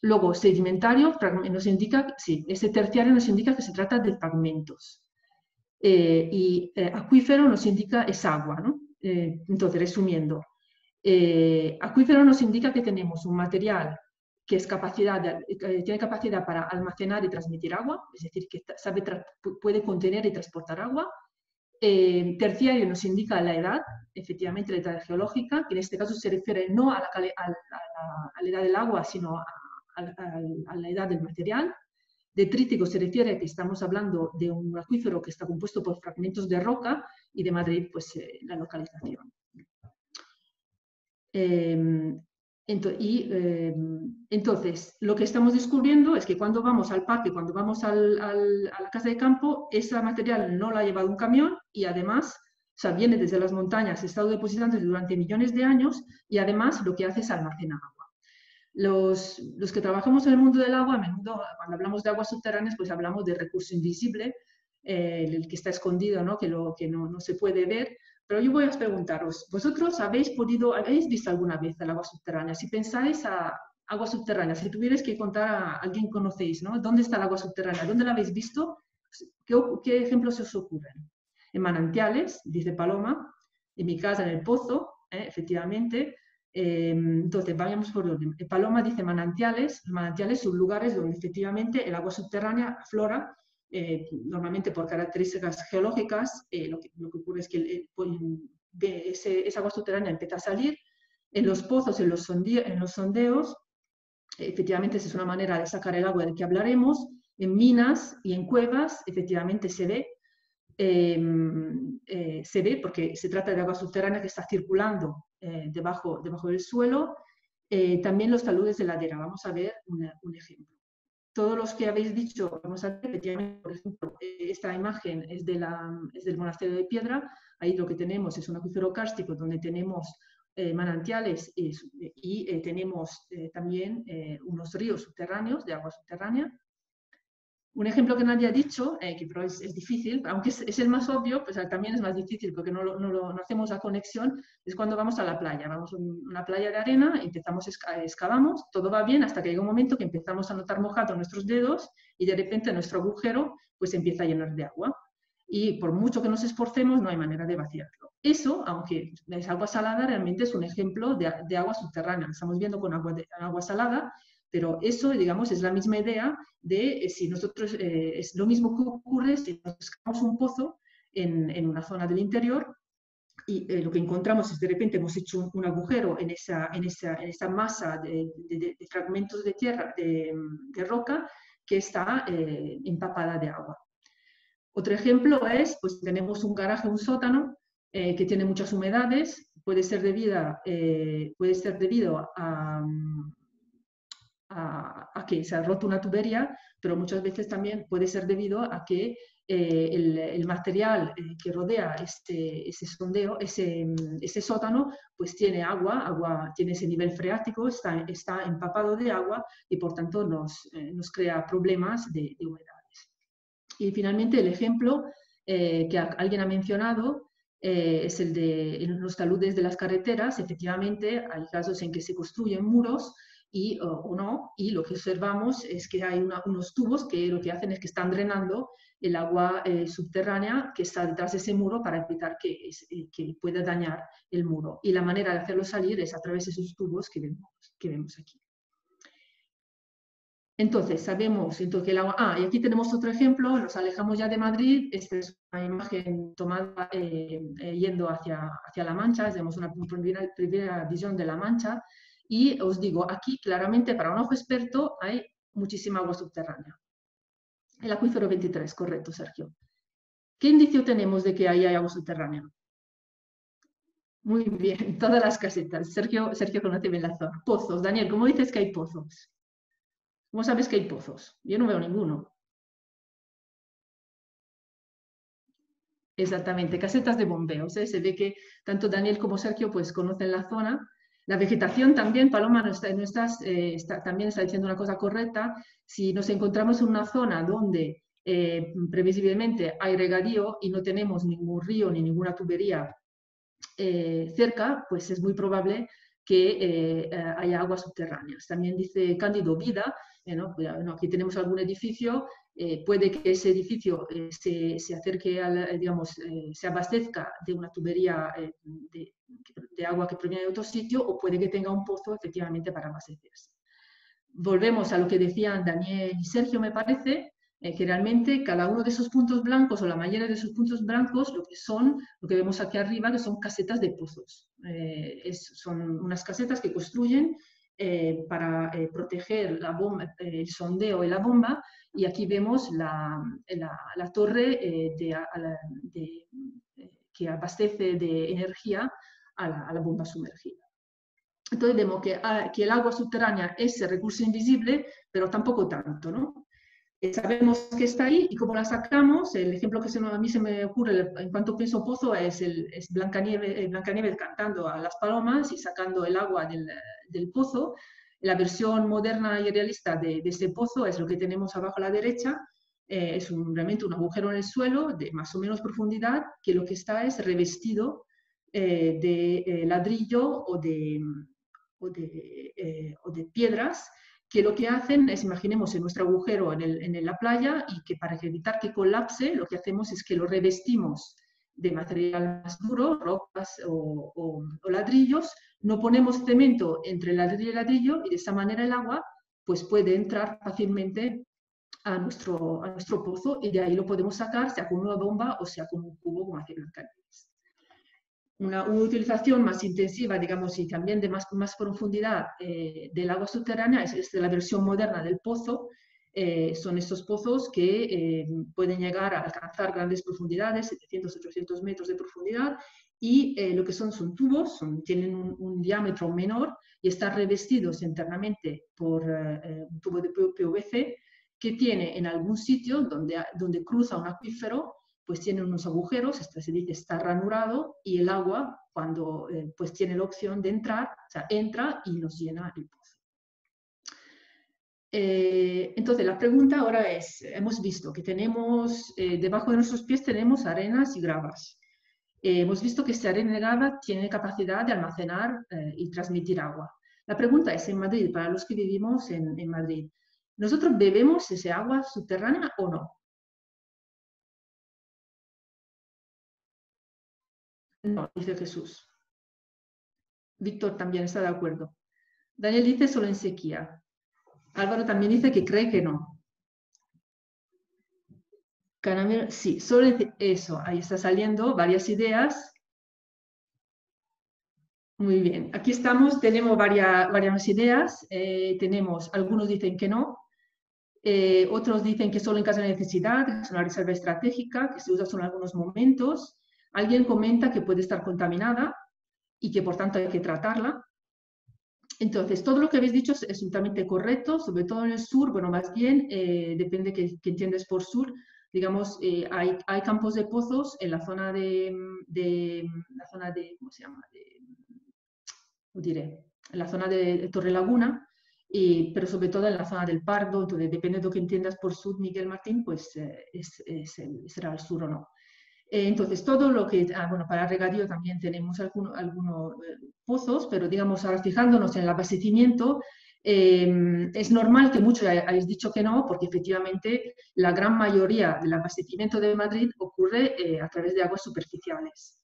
Luego, sedimentario nos indica, sí, ese terciario nos indica que se trata de fragmentos. Acuífero nos indica es agua, ¿no? Entonces, resumiendo, acuífero nos indica que tenemos un material que es tiene capacidad para almacenar y transmitir agua, es decir, que puede contener y transportar agua. Terciario nos indica la edad, efectivamente la edad geológica, que en este caso se refiere no a la edad del agua, sino a la edad del material. Detrítico se refiere a que estamos hablando de un acuífero que está compuesto por fragmentos de roca, y de Madrid, pues la localización. Entonces, lo que estamos descubriendo es que cuando vamos al parque, cuando vamos a la casa de campo, ese material no lo ha llevado un camión y además, o sea, viene desde las montañas, ha estado depositando durante millones de años y además lo que hace es almacenar agua. Los que trabajamos en el mundo del agua, a menudo cuando hablamos de aguas subterráneas, pues hablamos de recurso invisible, el que está escondido, ¿no? Que no se puede ver. Pero yo voy a preguntaros, ¿vosotros habéis visto alguna vez el agua subterránea? Si pensáis a agua subterránea, si tuvierais que contar a alguien que conocéis, ¿no? ¿Dónde está el agua subterránea? ¿Dónde la habéis visto? ¿Qué ejemplos se os ocurren? En manantiales, dice Paloma, en mi casa, en el pozo, efectivamente. Entonces, vayamos por orden. Paloma dice manantiales. Manantiales son lugares donde efectivamente el agua subterránea aflora, normalmente por características geológicas. Lo que ocurre es que esa agua subterránea empieza a salir. En los pozos, en los sondeos, efectivamente esa es una manera de sacar el agua del que hablaremos. En minas y en cuevas, efectivamente se ve porque se trata de agua subterránea que está circulando debajo del suelo. También los taludes de ladera. Vamos a ver un ejemplo. Todos los que habéis dicho, vamos a ver, efectivamente, por ejemplo, esta imagen es del monasterio de Piedra. Ahí lo que tenemos es un acuífero kárstico donde tenemos manantiales y tenemos también unos ríos subterráneos de agua subterránea. Un ejemplo que nadie ha dicho, que pero es difícil, aunque es el más obvio, pues también es más difícil porque no hacemos la conexión, es cuando vamos a la playa. Vamos a una playa de arena, excavamos, todo va bien hasta que llega un momento que empezamos a notar mojados nuestros dedos y de repente nuestro agujero pues empieza a llenar de agua. Y por mucho que nos esforcemos, no hay manera de vaciarlo. Eso, aunque es agua salada, realmente es un ejemplo de agua subterránea. Estamos viendo con agua salada, pero eso, digamos, es la misma idea de si nosotros, es lo mismo que ocurre si nos excavamos un pozo en una zona del interior y lo que encontramos es de repente hemos hecho un agujero en esa masa de fragmentos de tierra, de roca, que está empapada de agua. Otro ejemplo es, pues tenemos un garaje, un sótano, que tiene muchas humedades, puede ser debido a que se ha roto una tubería, pero muchas veces también puede ser debido a que el material que rodea ese sótano, pues tiene agua, tiene ese nivel freático, está empapado de agua y por tanto nos crea problemas de humedades. Y finalmente el ejemplo que alguien ha mencionado es el de los taludes de las carreteras. Efectivamente hay casos en que se construyen muros o no, y lo que observamos es que hay unos tubos que lo que hacen es que están drenando el agua subterránea que está detrás de ese muro para evitar que pueda dañar el muro. Y la manera de hacerlo salir es a través de esos tubos que vemos aquí. Entonces, sabemos que el agua... y aquí tenemos otro ejemplo, nos alejamos ya de Madrid. Esta es una imagen tomada yendo hacia La Mancha, tenemos una primera visión de La Mancha. Y os digo, aquí claramente para un ojo experto hay muchísima agua subterránea. El acuífero 23, correcto, Sergio. ¿Qué indicio tenemos de que ahí hay agua subterránea? Muy bien, todas las casetas. Sergio conoce bien la zona. Pozos. Daniel, ¿cómo dices que hay pozos? ¿Cómo sabes que hay pozos? Yo no veo ninguno. Exactamente, casetas de bombeo. Se ve que tanto Daniel como Sergio pues conocen la zona. La vegetación también, Paloma, también está diciendo una cosa correcta. Si nos encontramos en una zona donde previsiblemente hay regadío y no tenemos ningún río ni ninguna tubería cerca, pues es muy probable que haya aguas subterráneas. También dice Cándido Vida, aquí tenemos algún edificio, puede que ese edificio se acerque, digamos, se abastezca de una tubería de agua que proviene de otro sitio, o puede que tenga un pozo efectivamente para abastecerse. Volvemos a lo que decían Daniel y Sergio, me parece, que realmente cada uno de esos puntos blancos, o la mayoría de esos puntos blancos, lo que vemos aquí arriba, que son casetas de pozos. Son unas casetas que construyen para proteger la bomba, el sondeo y la bomba, y aquí vemos la torre que abastece de energía a la bomba sumergida. Entonces vemos que el agua subterránea es el recurso invisible, pero tampoco tanto, ¿no? Sabemos que está ahí y cómo la sacamos. El ejemplo que a mí se me ocurre en cuanto pienso pozo es Blancanieves cantando a las palomas y sacando el agua del pozo. La versión moderna y realista de ese pozo es lo que tenemos abajo a la derecha. Es realmente un agujero en el suelo de más o menos profundidad, que lo que está es revestido de ladrillo o de piedras, que lo que hacen es, imaginemos en nuestro agujero en la playa, y que para evitar que colapse, lo que hacemos es que lo revestimos de material más duro, rocas o ladrillos, no ponemos cemento entre ladrillo y ladrillo, y de esa manera el agua pues puede entrar fácilmente a nuestro pozo, y de ahí lo podemos sacar, sea con una bomba o sea con un cubo, como hace Blancanieves. Una utilización más intensiva, digamos, y también de más profundidad del agua subterránea es la versión moderna del pozo. Son estos pozos que pueden llegar a alcanzar grandes profundidades, 700, 800 metros de profundidad, y lo que son tubos, tienen un diámetro menor y están revestidos internamente por un tubo de PVC que tiene en algún sitio donde cruza un acuífero, pues tiene unos agujeros, se dice está ranurado, y el agua, cuando pues tiene la opción de entrar, o sea, entra y nos llena el pozo. Entonces, la pregunta ahora es, hemos visto que tenemos, debajo de nuestros pies tenemos arenas y gravas. Hemos visto que esta arena y grava tiene capacidad de almacenar y transmitir agua. La pregunta es, en Madrid, para los que vivimos en Madrid, ¿nosotros bebemos ese agua subterránea o no? No, dice Jesús. Víctor también está de acuerdo. Daniel dice solo en sequía. Álvaro también dice que cree que no. Canamero, sí, solo eso. Ahí está saliendo varias ideas. Muy bien. Aquí estamos, tenemos varias ideas. Algunos dicen que no. Otros dicen que solo en caso de necesidad, que es una reserva estratégica, que se usa solo en algunos momentos. Alguien comenta que puede estar contaminada y que por tanto hay que tratarla. Entonces, todo lo que habéis dicho es absolutamente correcto, sobre todo en el sur. Bueno, más bien, depende que entiendes por sur. Digamos, hay campos de pozos en la zona ¿cómo se llama? En la zona de Torrelaguna, pero sobre todo en la zona del Pardo. Entonces, depende de lo que entiendas por sur, Miguel Martín, pues será el sur o no. Entonces, todo lo que, bueno, para regadío también tenemos algunos pozos, pero digamos, ahora fijándonos en el abastecimiento, es normal que muchos hayáis dicho que no, porque efectivamente la gran mayoría del abastecimiento de Madrid ocurre a través de aguas superficiales.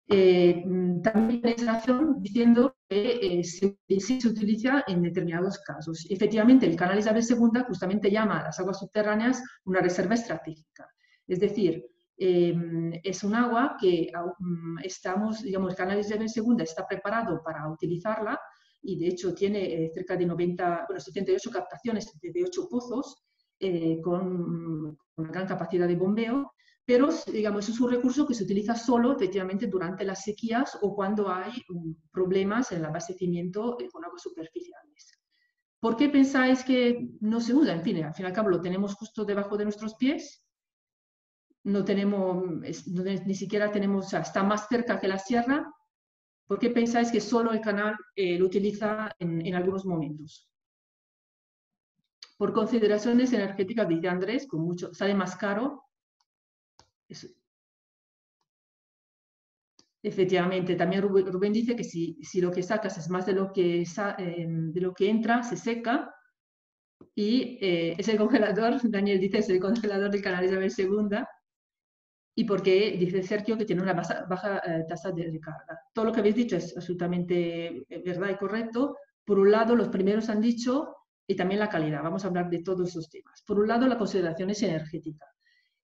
También tenéis razón diciendo que sí se utiliza en determinados casos. Efectivamente, el canal Isabel II justamente llama a las aguas subterráneas una reserva estratégica. Es decir, es un agua que digamos, el canal Isabel II está preparado para utilizarla, y de hecho tiene cerca de 78 captaciones, 78 pozos con una gran capacidad de bombeo, pero digamos, es un recurso que se utiliza solo efectivamente durante las sequías o cuando hay problemas en el abastecimiento con aguas superficiales. ¿Por qué pensáis que no se usa? En fin, al fin y al cabo lo tenemos justo debajo de nuestros pies. no tenemos, ni siquiera tenemos, o sea, está más cerca que la sierra. ¿Por qué pensáis que solo el canal lo utiliza en algunos momentos? Por consideraciones energéticas, dice Andrés, con mucho, sale más caro. Efectivamente, también Rubén dice que si lo que sacas es más de lo que entra, se seca. Y es el congelador, Daniel dice, es el congelador del canal Isabel II. Y porque dice Sergio que tiene una baja tasa de recarga. Todo lo que habéis dicho es absolutamente verdad y correcto. Por un lado, los primeros han dicho, y también la calidad. Vamos a hablar de todos esos temas. Por un lado, la consideración es energética.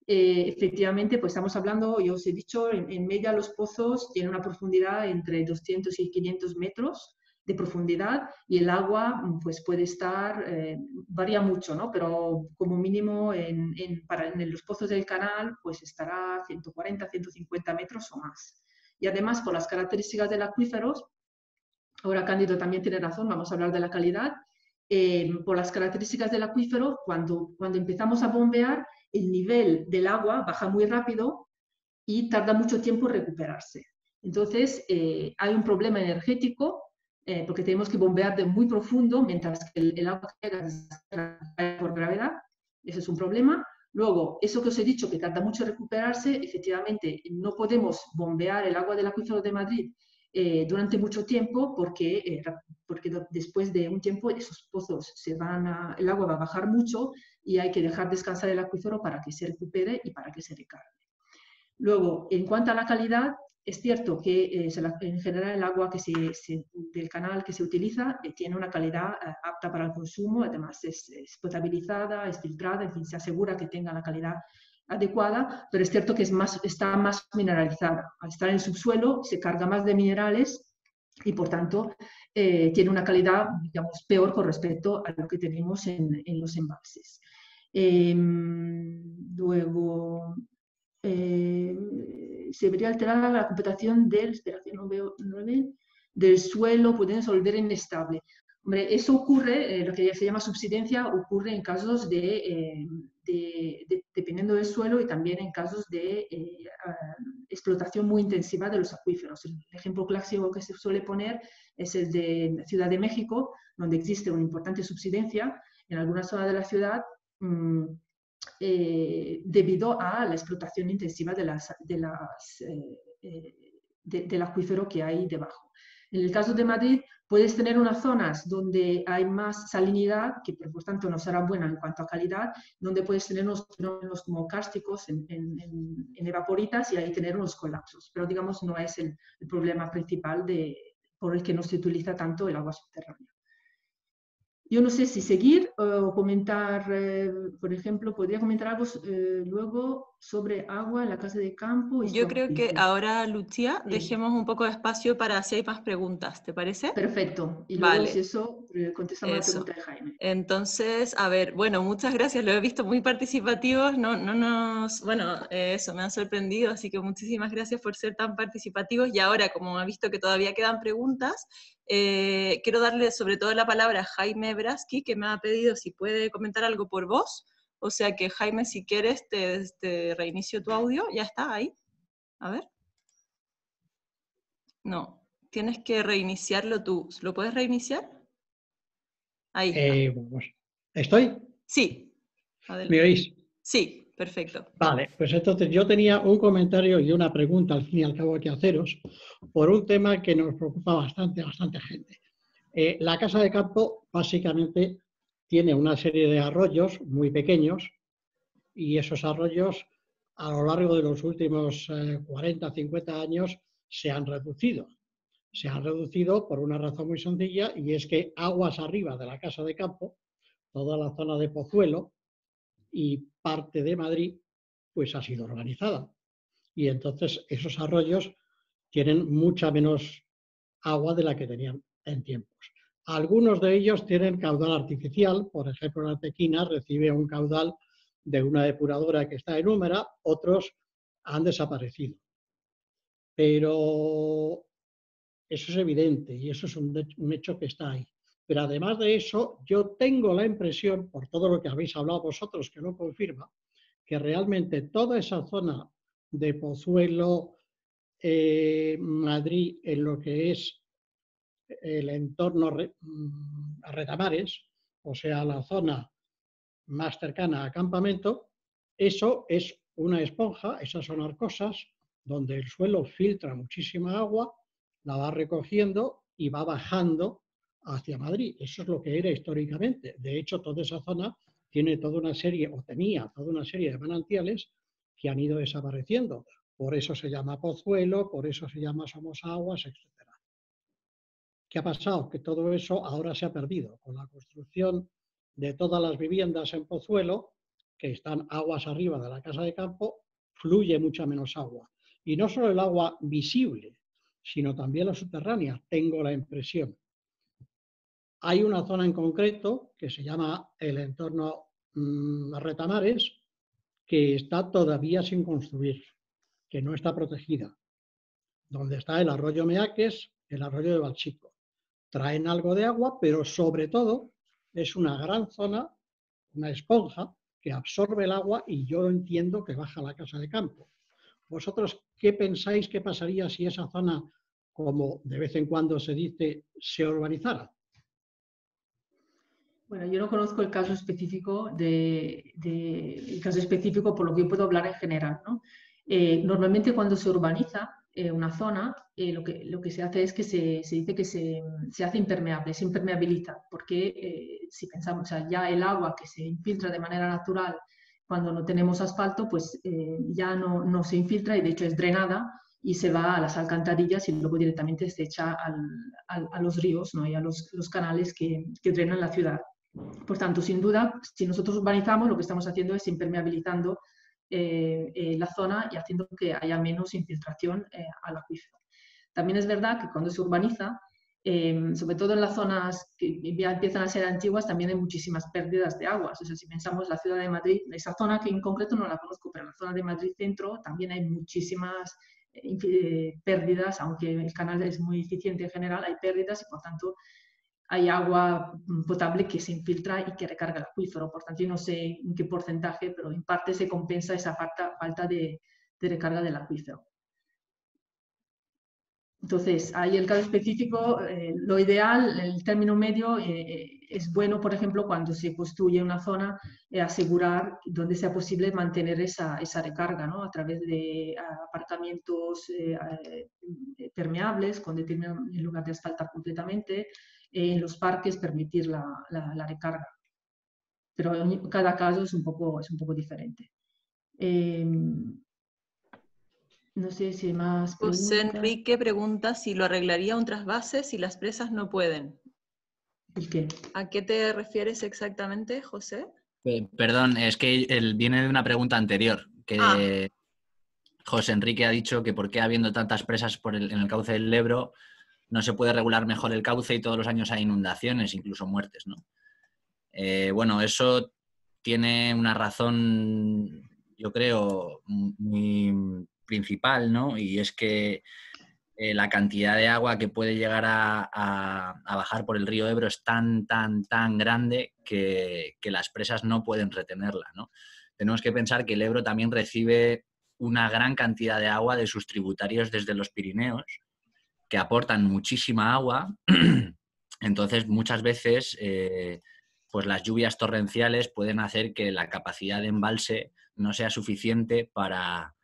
Efectivamente, pues estamos hablando, yo os he dicho, en media los pozos tienen una profundidad entre 200 y 500 metros de profundidad y el agua pues puede estar, varía mucho, ¿no? Pero como mínimo en los pozos del canal pues estará 140, 150 metros o más. Y además por las características del acuífero, ahora Cándido también tiene razón, vamos a hablar de la calidad, por las características del acuífero, cuando empezamos a bombear, el nivel del agua baja muy rápido y tarda mucho tiempo en recuperarse. Entonces, hay un problema energético porque tenemos que bombear de muy profundo mientras que el agua cae por gravedad. Ese es un problema. Luego, eso que os he dicho, que tarda mucho en recuperarse, efectivamente, no podemos bombear el agua del acuífero de Madrid durante mucho tiempo porque después de un tiempo esos pozos el agua va a bajar mucho y hay que dejar descansar el acuífero para que se recupere y para que se recargue. Luego, en cuanto a la calidad, es cierto que en general el agua del canal que se utiliza tiene una calidad apta para el consumo, además es potabilizada, es filtrada, en fin, se asegura que tenga la calidad adecuada, pero es cierto que está más mineralizada. Al estar en el subsuelo se carga más de minerales y por tanto tiene una calidad, digamos, peor con respecto a lo que tenemos en los embalses. Luego, se vería alterada la computación del suelo, pudiendo volver inestable. Hombre, eso ocurre, lo que se llama subsidencia, ocurre en casos dependiendo del suelo y también en casos de explotación muy intensiva de los acuíferos. El ejemplo clásico que se suele poner es el de Ciudad de México, donde existe una importante subsidencia en alguna zona de la ciudad debido a la explotación intensiva del acuífero que hay debajo. En el caso de Madrid, puedes tener unas zonas donde hay más salinidad, que por tanto no será buena en cuanto a calidad, donde puedes tener unos fenómenos como cársticos en evaporitas y ahí tener unos colapsos. Pero digamos, no es el problema principal por el que no se utiliza tanto el agua subterránea. Yo no sé si seguir o comentar, por ejemplo, podría comentar algo luego sobre agua en la casa de campo. Yo creo que ahora, Lucía, dejemos un poco de espacio para si hay más preguntas, ¿te parece? Perfecto. Y luego, si eso, contestamos la pregunta de Jaime. Entonces, a ver, bueno, muchas gracias, lo he visto muy participativos, eso me han sorprendido, así que muchísimas gracias por ser tan participativos. Y ahora, como he visto que todavía quedan preguntas, quiero darle sobre todo la palabra a Jaime Braski, que me ha pedido si puede comentar algo por voz. O sea que, Jaime, si quieres, te reinicio tu audio. ¿Ya está ahí? A ver. No, tienes que reiniciarlo tú. ¿Lo puedes reiniciar? Ahí está. ¿Estoy? Sí. Adelante. ¿Me oís? Sí, perfecto. Vale, pues entonces yo tenía un comentario y una pregunta al fin y al cabo que haceros por un tema que nos preocupa bastante gente. La casa de campo básicamente tiene una serie de arroyos muy pequeños y esos arroyos a lo largo de los últimos 40, 50 años se han reducido. Se han reducido por una razón muy sencilla y es que aguas arriba de la casa de campo, toda la zona de Pozuelo y parte de Madrid, pues ha sido organizada. Y entonces esos arroyos tienen mucha menos agua de la que tenían en tiempos. Algunos de ellos tienen caudal artificial, por ejemplo, la Tequina recibe un caudal de una depuradora que está en Úmera, otros han desaparecido. Pero eso es evidente y eso es un hecho que está ahí. Pero además de eso, yo tengo la impresión, por todo lo que habéis hablado vosotros, que lo confirma, que realmente toda esa zona de Pozuelo, Madrid, en lo que es el entorno a Retamares, o sea, la zona más cercana a campamento, eso es una esponja, esas son arcosas, donde el suelo filtra muchísima agua, la va recogiendo y va bajando hacia Madrid. Eso es lo que era históricamente. De hecho, toda esa zona tiene toda una serie, o tenía toda una serie de manantiales que han ido desapareciendo. Por eso se llama Pozuelo, por eso se llama Somosaguas, etc. ¿Qué ha pasado? Que todo eso ahora se ha perdido. Con la construcción de todas las viviendas en Pozuelo, que están aguas arriba de la casa de campo, fluye mucha menos agua. Y no solo el agua visible, sino también la subterránea, tengo la impresión. Hay una zona en concreto que se llama el entorno Retamares, que está todavía sin construir, que no está protegida, donde está el arroyo Meaques, el arroyo de Valchico. Traen algo de agua, pero sobre todo es una gran zona, una esponja, que absorbe el agua y yo entiendo que baja a la casa de campo. ¿Vosotros qué pensáis que pasaría si esa zona, como de vez en cuando se dice, se urbanizara? Bueno, yo no conozco el caso específico, por lo que puedo hablar en general, ¿no? Normalmente cuando se urbaniza una zona, lo que se hace es que se dice que se hace impermeable, se impermeabiliza, porque si pensamos, o sea, ya el agua que se infiltra de manera natural cuando no tenemos asfalto, pues ya no se infiltra y de hecho es drenada y se va a las alcantarillas y luego directamente se echa a los ríos, ¿no? Y a los canales que drenan la ciudad. Por tanto, sin duda, si nosotros urbanizamos, lo que estamos haciendo es impermeabilizando la zona y haciendo que haya menos infiltración al acuífero. También es verdad que cuando se urbaniza, sobre todo en las zonas que ya empiezan a ser antiguas, también hay muchísimas pérdidas de aguas. O sea, si pensamos la ciudad de Madrid, esa zona que en concreto no la conozco, pero en la zona de Madrid Centro también hay muchísimas pérdidas, aunque el canal es muy eficiente en general, hay pérdidas y por tanto hay agua potable que se infiltra y que recarga el acuífero. Por tanto, yo no sé en qué porcentaje, pero en parte se compensa esa falta de recarga del acuífero. Entonces, ahí el caso específico, lo ideal, el término medio, es bueno, por ejemplo, cuando se construye una zona, asegurar donde sea posible mantener esa recarga, ¿no? A través de aparcamientos permeables, en lugar de asfaltar completamente, en los parques permitir la recarga. Pero cada caso es un poco diferente. No sé si hay más preguntas. José Enrique pregunta si lo arreglaría un trasvase si las presas no pueden. ¿El qué? ¿A qué te refieres exactamente, José? Perdón, es que viene de una pregunta anterior, que José Enrique ha dicho que por qué habiendo tantas presas en el cauce del Ebro no se puede regular mejor el cauce y todos los años hay inundaciones, incluso muertes, ¿no? Bueno, eso tiene una razón, yo creo, muy principal, ¿no? Y es que la cantidad de agua que puede llegar a bajar por el río Ebro es tan grande que las presas no pueden retenerla, ¿no? Tenemos que pensar que el Ebro también recibe una gran cantidad de agua de sus tributarios desde los Pirineos, que aportan muchísima agua. Entonces, muchas veces, pues las lluvias torrenciales pueden hacer que la capacidad de embalse no sea suficiente para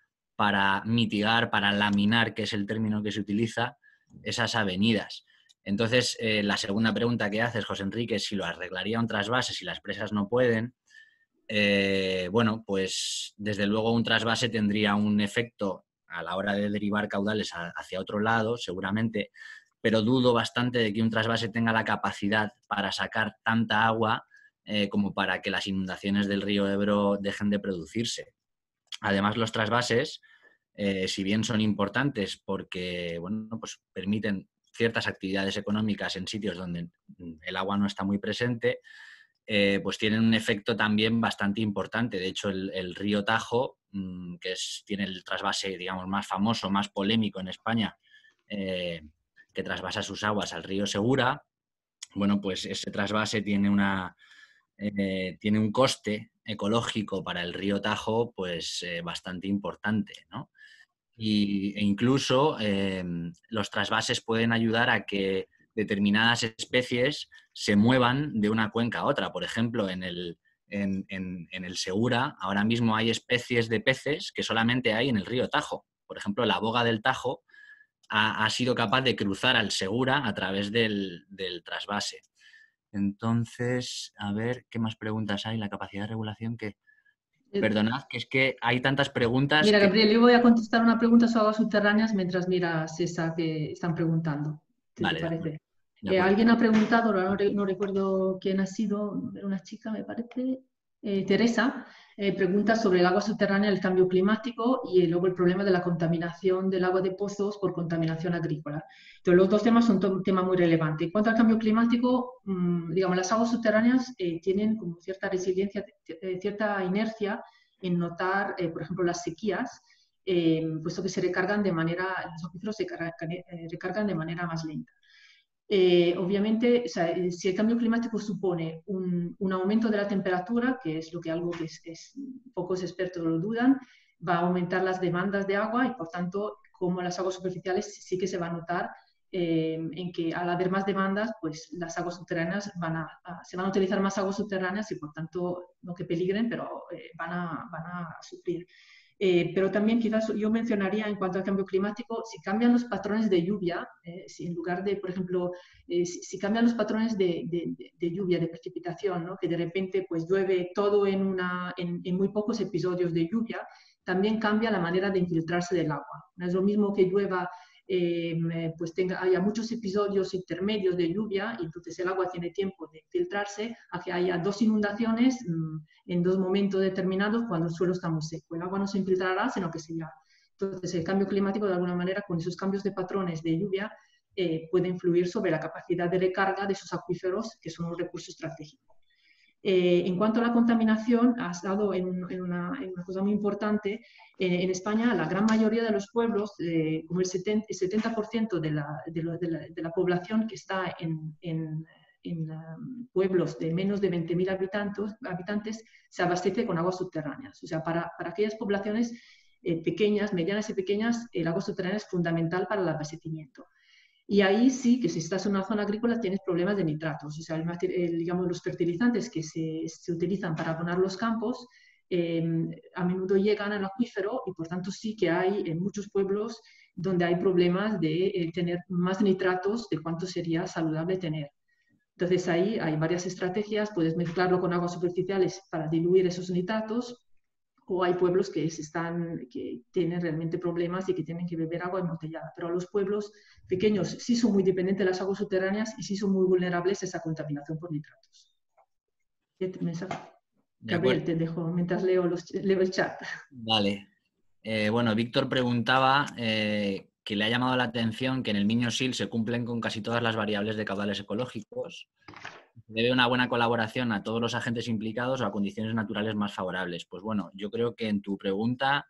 mitigar, para laminar, que es el término que se utiliza, esas avenidas. Entonces, la segunda pregunta que haces, José Enrique, es si lo arreglaría un trasvase si las presas no pueden. Bueno, pues desde luego un trasvase tendría un efecto a la hora de derivar caudales hacia otro lado, seguramente, pero dudo bastante de que un trasvase tenga la capacidad para sacar tanta agua como para que las inundaciones del río Ebro dejen de producirse. Además, los trasvases, si bien son importantes porque bueno, pues permiten ciertas actividades económicas en sitios donde el agua no está muy presente, pues tienen un efecto también bastante importante. De hecho, el río Tajo, que tiene el trasvase, digamos, más famoso, más polémico en España, que trasvasa sus aguas al río Segura, bueno, pues ese trasvase tiene una tiene un coste ecológico para el río Tajo pues bastante importante, ¿no? E incluso los trasvases pueden ayudar a que determinadas especies se muevan de una cuenca a otra. Por ejemplo, en el Segura ahora mismo hay especies de peces que solamente hay en el río Tajo. Por ejemplo, la boga del Tajo ha sido capaz de cruzar al Segura a través del trasvase. Entonces, a ver, ¿qué más preguntas hay? La capacidad de regulación que... Perdonad, que es que hay tantas preguntas. Mira, Gabriel, yo voy a contestar una pregunta sobre aguas subterráneas mientras miras esa que están preguntando. ¿Qué Vale, te parece? de acuerdo. Alguien ha preguntado, no recuerdo quién ha sido, una chica me parece, Teresa, pregunta sobre el agua subterránea, el cambio climático y luego el problema de la contaminación del agua de pozos por contaminación agrícola. Entonces, los dos temas son un tema muy relevante. En cuanto al cambio climático, digamos, las aguas subterráneas tienen como cierta resiliencia, cierta inercia en notar, por ejemplo, las sequías, puesto que se recargan de manera, los acuíferos se recargan de manera más lenta. Obviamente, o sea, si el cambio climático supone un aumento de la temperatura, que es algo que pocos expertos lo dudan, va a aumentar las demandas de agua y, por tanto, como las aguas superficiales sí que se va a notar en que al haber más demandas, pues las aguas subterráneas se van a utilizar más aguas subterráneas y, por tanto, no que peligren, pero van a sufrir. Pero también quizás yo mencionaría en cuanto al cambio climático, si cambian los patrones de lluvia, si en lugar de, por ejemplo, si cambian los patrones de lluvia, de precipitación, ¿no? Que de repente pues llueve todo en muy pocos episodios de lluvia, también cambia la manera de infiltrarse del agua. No es lo mismo que llueva, pues haya muchos episodios intermedios de lluvia y entonces el agua tiene tiempo de filtrarse, a que haya dos inundaciones en dos momentos determinados cuando el suelo está muy seco. El agua no se infiltrará, sino que se irá. Entonces, el cambio climático, de alguna manera, con esos cambios de patrones de lluvia, puede influir sobre la capacidad de recarga de esos acuíferos, que son un recurso estratégico. En cuanto a la contaminación, has dado en una cosa muy importante. En España, la gran mayoría de los pueblos, como el 70% de la población que está en pueblos de menos de 20.000 habitantes, se abastece con aguas subterráneas. O sea, para aquellas poblaciones pequeñas, medianas y pequeñas, el agua subterránea es fundamental para el abastecimiento. Y ahí sí que si estás en una zona agrícola tienes problemas de nitratos. O sea, digamos, los fertilizantes que se utilizan para abonar los campos a menudo llegan al acuífero y por tanto sí que hay en muchos pueblos donde hay problemas de tener más nitratos de cuánto sería saludable tener. Entonces ahí hay varias estrategias, puedes mezclarlo con aguas superficiales para diluir esos nitratos, o hay pueblos que tienen realmente problemas y que tienen que beber agua embotellada. Pero los pueblos pequeños sí son muy dependientes de las aguas subterráneas y sí son muy vulnerables a esa contaminación por nitratos. Gabriel, te dejo mientras leo el chat. Vale. Bueno, Víctor preguntaba que le ha llamado la atención que en el Miño-Sil se cumplen con casi todas las variables de caudales ecológicos. ¿Debe una buena colaboración a todos los agentes implicados o a condiciones naturales más favorables? Pues bueno, yo creo que en tu pregunta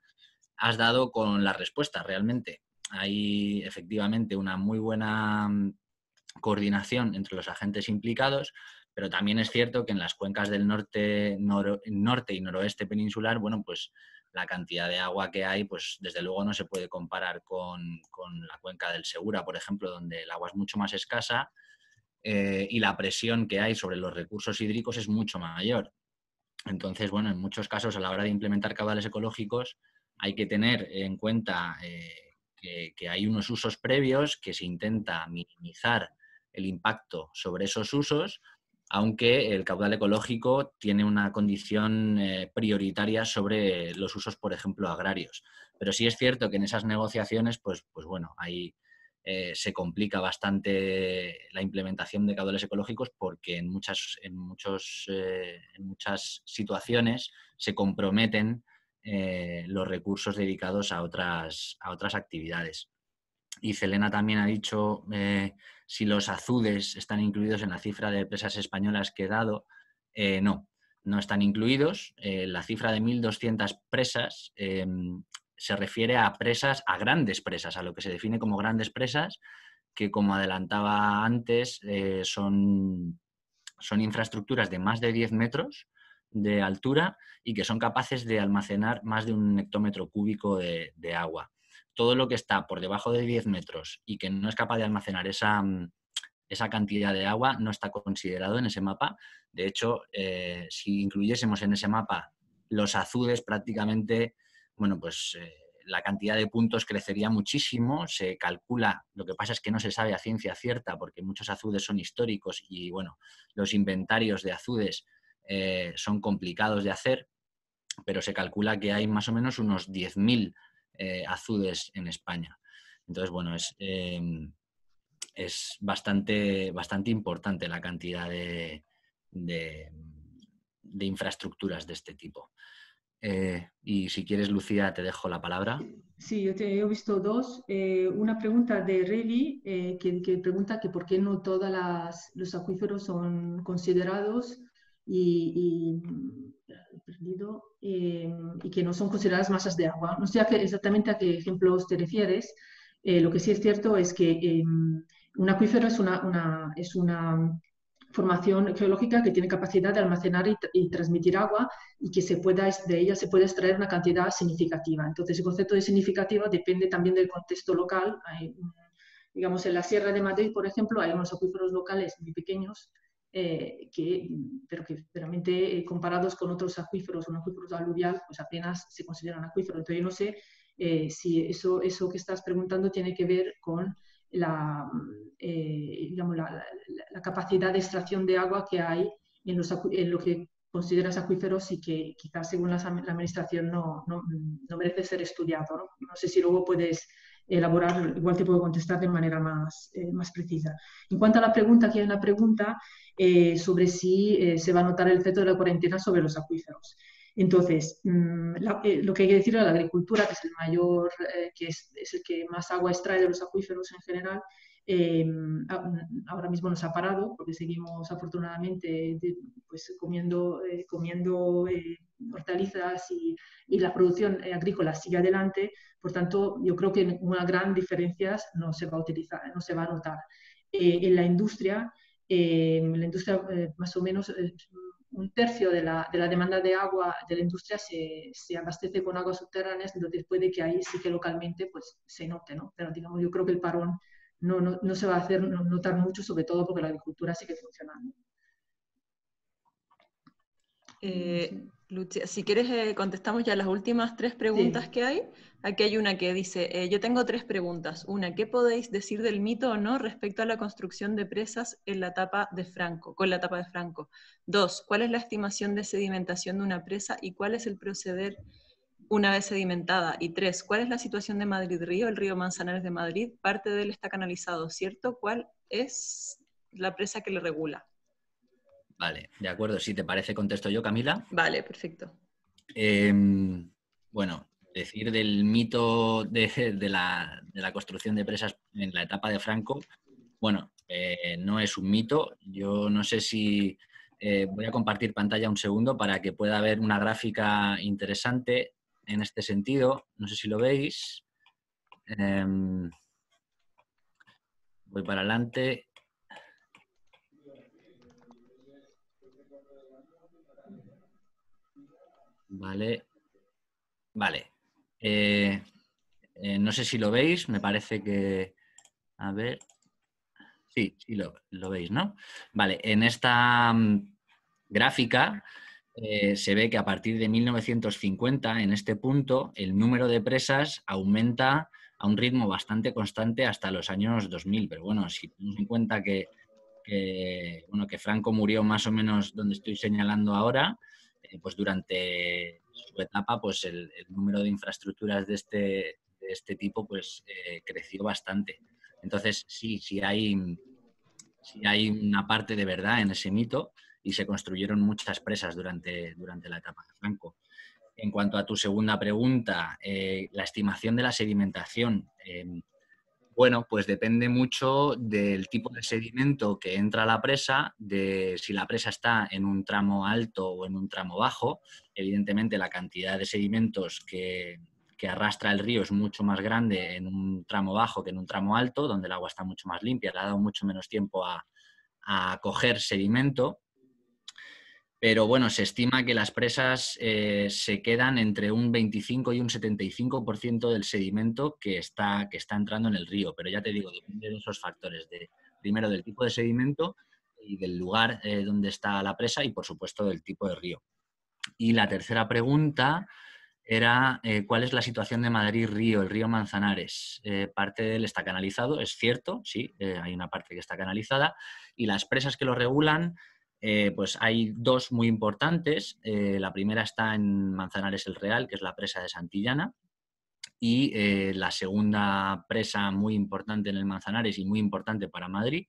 has dado con la respuesta realmente. Hay efectivamente una muy buena coordinación entre los agentes implicados, pero también es cierto que en las cuencas del norte y noroeste peninsular, bueno, pues la cantidad de agua que hay, pues desde luego no se puede comparar con la cuenca del Segura, por ejemplo, donde el agua es mucho más escasa y la presión que hay sobre los recursos hídricos es mucho mayor. Entonces, bueno, en muchos casos a la hora de implementar caudales ecológicos hay que tener en cuenta que hay unos usos previos, que se intenta minimizar el impacto sobre esos usos, aunque el caudal ecológico tiene una condición prioritaria sobre los usos, por ejemplo, agrarios. Pero sí es cierto que en esas negociaciones, pues bueno, ahí se complica bastante la implementación de caudales ecológicos porque en muchas situaciones se comprometen los recursos dedicados a otras actividades. Y Celena también ha dicho si los azudes están incluidos en la cifra de presas españolas que he dado. No están incluidos. La cifra de 1.200 presas se refiere a grandes presas, a lo que se define como grandes presas, que como adelantaba antes son son infraestructuras de más de 10 metros de altura y que son capaces de almacenar más de 1 hectómetro cúbico de agua. Todo lo que está por debajo de 10 metros y que no es capaz de almacenar esa cantidad de agua no está considerado en ese mapa. De hecho, si incluyésemos en ese mapa los azudes, prácticamente, bueno, pues la cantidad de puntos crecería muchísimo. Se calcula, lo que pasa es que no se sabe a ciencia cierta porque muchos azudes son históricos y, bueno, los inventarios de azudes son complicados de hacer, pero se calcula que hay más o menos unos 10.000 azudes en España. Entonces, bueno, es bastante importante la cantidad de infraestructuras de este tipo. Y si quieres, Lucía, te dejo la palabra. Sí, yo he visto dos. Una pregunta de Revi que pregunta que por qué no todos los acuíferos son considerados y que no son consideradas masas de agua. No sé exactamente a qué ejemplos te refieres. Lo que sí es cierto es que un acuífero es una formación geológica que tiene capacidad de almacenar y transmitir agua y que de ella se puede extraer una cantidad significativa. Entonces, el concepto de significativa depende también del contexto local. Digamos, en la Sierra de Madrid, por ejemplo, hay unos acuíferos locales muy pequeños, pero que realmente comparados con otros acuíferos, un acuífero aluvial, pues apenas se consideran acuíferos. Entonces, yo no sé si eso que estás preguntando tiene que ver con digamos, la capacidad de extracción de agua que hay en lo que consideras acuíferos y que quizás según la administración no merece ser estudiado, ¿no? No sé si luego puedes elaborar, igual te puedo contestar de manera más precisa. En cuanto a la pregunta, aquí hay una pregunta sobre si se va a notar el efecto de la cuarentena sobre los acuíferos. Entonces, lo que hay que decir a la agricultura, que es el mayor, que es el que más agua extrae de los acuíferos en general, ahora mismo nos ha parado porque seguimos afortunadamente pues, comiendo hortalizas y la producción agrícola sigue adelante. Por tanto, yo creo que una gran diferencia no se va a utilizar, no se va a notar. En la industria más o menos 1/3 de la demanda de agua de la industria se abastece con aguas subterráneas, entonces puede que ahí sí que localmente pues, se note, ¿no? Pero digamos, yo creo que el parón no se va a hacer notar mucho, sobre todo porque la agricultura sigue funcionando. Lucia, si quieres contestamos ya las últimas 3 preguntas Sí. que hay. Aquí hay una que dice, yo tengo 3 preguntas. Una, ¿qué podéis decir del mito o no respecto a la construcción de presas en la etapa de Franco, con la etapa de Franco? 2, ¿cuál es la estimación de sedimentación de una presa y cuál es el proceder una vez sedimentada? Y 3, ¿cuál es la situación de Madrid Río, el río Manzanares de Madrid? Parte de él está canalizado, ¿cierto? ¿Cuál es la presa que le regula? Vale, de acuerdo. Si te parece, contesto yo, Camila. Vale, perfecto. Bueno, decir del mito de la construcción de presas en la etapa de Franco, bueno, no es un mito. Yo no sé si voy a compartir pantalla un segundo para que pueda ver una gráfica interesante en este sentido. No sé si lo veis. Voy para adelante. Vale. No sé si lo veis, me parece que... A ver... Sí, lo veis, ¿no? Vale, en esta gráfica se ve que a partir de 1950, en este punto, el número de presas aumenta a un ritmo bastante constante hasta los años 2000. Pero bueno, si tenemos en cuenta que Franco murió más o menos donde estoy señalando ahora, pues durante su etapa pues el número de infraestructuras de este tipo pues creció bastante. Entonces sí hay una parte de verdad en ese mito y se construyeron muchas presas durante la etapa de Franco. En cuanto a tu segunda pregunta, la estimación de la sedimentación, bueno, pues depende mucho del tipo de sedimento que entra a la presa, de si la presa está en un tramo alto o en un tramo bajo. Evidentemente, la cantidad de sedimentos que arrastra el río es mucho más grande en un tramo bajo que en un tramo alto, donde el agua está mucho más limpia, le ha dado mucho menos tiempo a coger sedimento. Pero bueno, se estima que las presas se quedan entre un 25 y un 75% del sedimento que está entrando en el río. Pero ya te digo, depende de esos factores, primero del tipo de sedimento y del lugar donde está la presa y, por supuesto, del tipo de río. Y la tercera pregunta era ¿cuál es la situación de Madrid-Río, el río Manzanares? Parte de él está canalizado, es cierto, sí, hay una parte que está canalizada, y las presas que lo regulan, pues hay dos muy importantes. La primera está en Manzanares el Real, que es la presa de Santillana, y la segunda presa muy importante en el Manzanares y muy importante para Madrid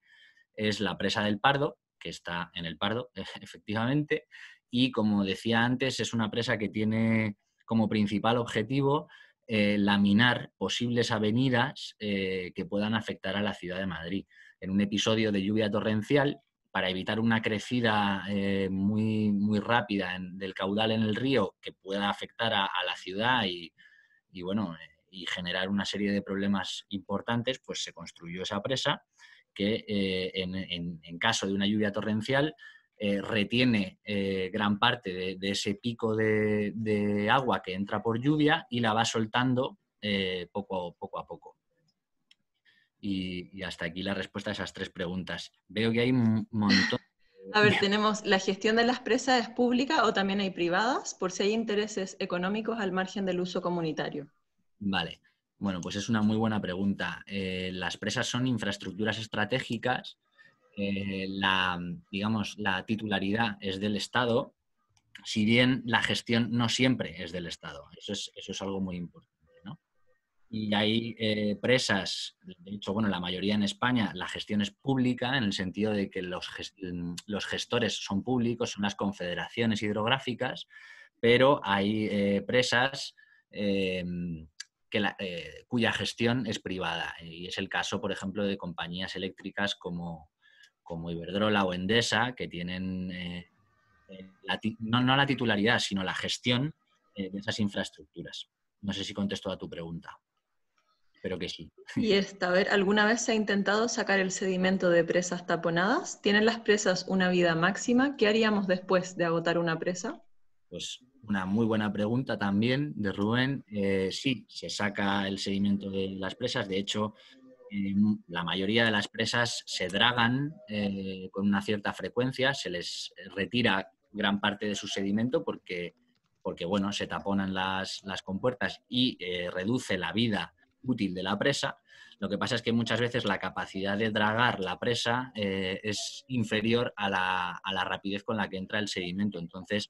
es la presa del Pardo, que está en el Pardo, efectivamente, y como decía antes, es una presa que tiene como principal objetivo laminar posibles avenidas que puedan afectar a la ciudad de Madrid. En un episodio de lluvia torrencial, para evitar una crecida muy, muy rápida del caudal en el río que pueda afectar a la ciudad y bueno, y generar una serie de problemas importantes, pues se construyó esa presa que en caso de una lluvia torrencial retiene gran parte de ese pico de agua que entra por lluvia y la va soltando poco a poco. Y hasta aquí la respuesta a esas tres preguntas. Veo que hay un montón. A ver, tenemos la gestión de las presas es pública o también hay privadas, por si hay intereses económicos al margen del uso comunitario. Vale, bueno, pues es una muy buena pregunta. Las presas son infraestructuras estratégicas. Digamos, la titularidad es del Estado, si bien la gestión no siempre es del Estado. Eso es algo muy importante, ¿no? Y hay presas, de hecho, bueno, la mayoría en España, la gestión es pública en el sentido de que los gestores son públicos, son las confederaciones hidrográficas, pero hay presas cuya gestión es privada. Y es el caso, por ejemplo, de compañías eléctricas como Iberdrola o Endesa, que tienen no la titularidad, sino la gestión de esas infraestructuras. No sé si contesto a tu pregunta. Espero que sí. Y a ver, ¿alguna vez se ha intentado sacar el sedimento de presas taponadas? ¿Tienen las presas una vida máxima? ¿Qué haríamos después de agotar una presa? Pues una muy buena pregunta también de Rubén. Sí, se saca el sedimento de las presas. De hecho, la mayoría de las presas se dragan con una cierta frecuencia, se les retira gran parte de su sedimento porque bueno, se taponan las compuertas y reduce la vida útil de la presa. Lo que pasa es que muchas veces la capacidad de dragar la presa es inferior a la rapidez con la que entra el sedimento. Entonces,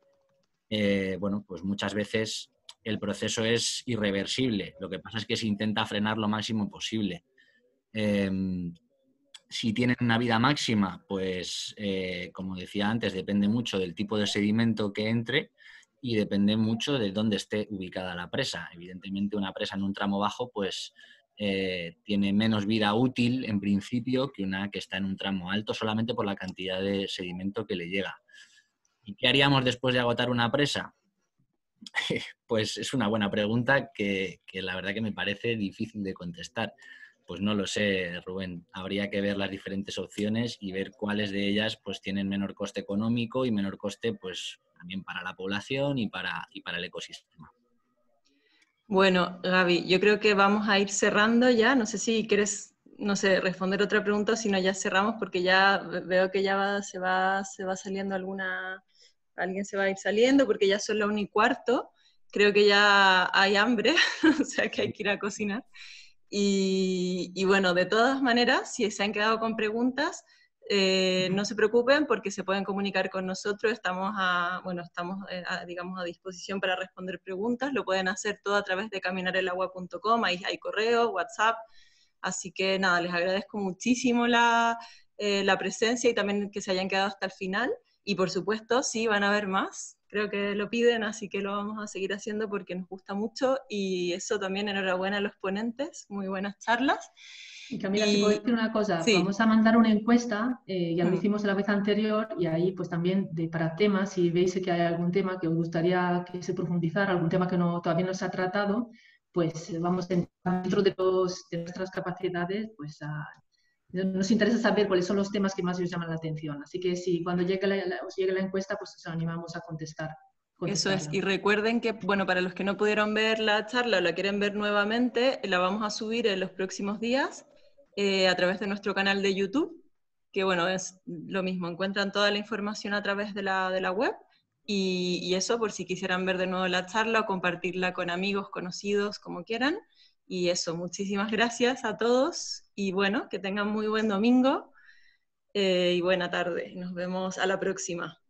bueno, pues muchas veces el proceso es irreversible. Lo que pasa es que se intenta frenar lo máximo posible. Si tienen una vida máxima, pues como decía antes, depende mucho del tipo de sedimento que entre y depende mucho de dónde esté ubicada la presa. Evidentemente, una presa en un tramo bajo pues tiene menos vida útil en principio que una que está en un tramo alto solamente por la cantidad de sedimento que le llega. ¿Y qué haríamos después de agotar una presa? Pues es una buena pregunta que la verdad que me parece difícil de contestar. Pues no lo sé, Rubén. Habría que ver las diferentes opciones y ver cuáles de ellas pues tienen menor coste económico y menor coste pues también para la población y para el ecosistema. Bueno, Gaby, yo creo que vamos a ir cerrando ya. No sé si quieres, no sé, responder otra pregunta, si no ya cerramos porque ya veo que ya se va saliendo alguien se va a ir saliendo porque ya son las 1:15. Creo que ya hay hambre, o sea que hay que ir a cocinar. Y bueno, de todas maneras, si se han quedado con preguntas, no se preocupen porque se pueden comunicar con nosotros, estamos digamos, a disposición para responder preguntas, lo pueden hacer todo a través de caminarelagua.com, ahí hay correo, WhatsApp, así que nada, les agradezco muchísimo la presencia y también que se hayan quedado hasta el final, y por supuesto, sí, van a haber más. Creo que lo piden, así que lo vamos a seguir haciendo porque nos gusta mucho y eso también enhorabuena a los ponentes, muy buenas charlas. Y Camila, si puedo decir una cosa, sí. Vamos a mandar una encuesta, ya lo hicimos la vez anterior y ahí pues también para temas, si veis que hay algún tema que os gustaría que se profundizara, algún tema que todavía no se ha tratado, pues vamos dentro de nuestras capacidades pues a Nos interesa saber cuáles son los temas que más os llaman la atención. Así que si cuando os llegue la encuesta, pues os animamos a contestar. Eso es, y recuerden que, bueno, para los que no pudieron ver la charla o la quieren ver nuevamente, la vamos a subir en los próximos días a través de nuestro canal de YouTube, que bueno, es lo mismo, encuentran toda la información a través de la web, y eso por si quisieran ver de nuevo la charla o compartirla con amigos, conocidos, como quieran. Y eso, muchísimas gracias a todos, y bueno, que tengan muy buen domingo y buena tarde. Nos vemos a la próxima.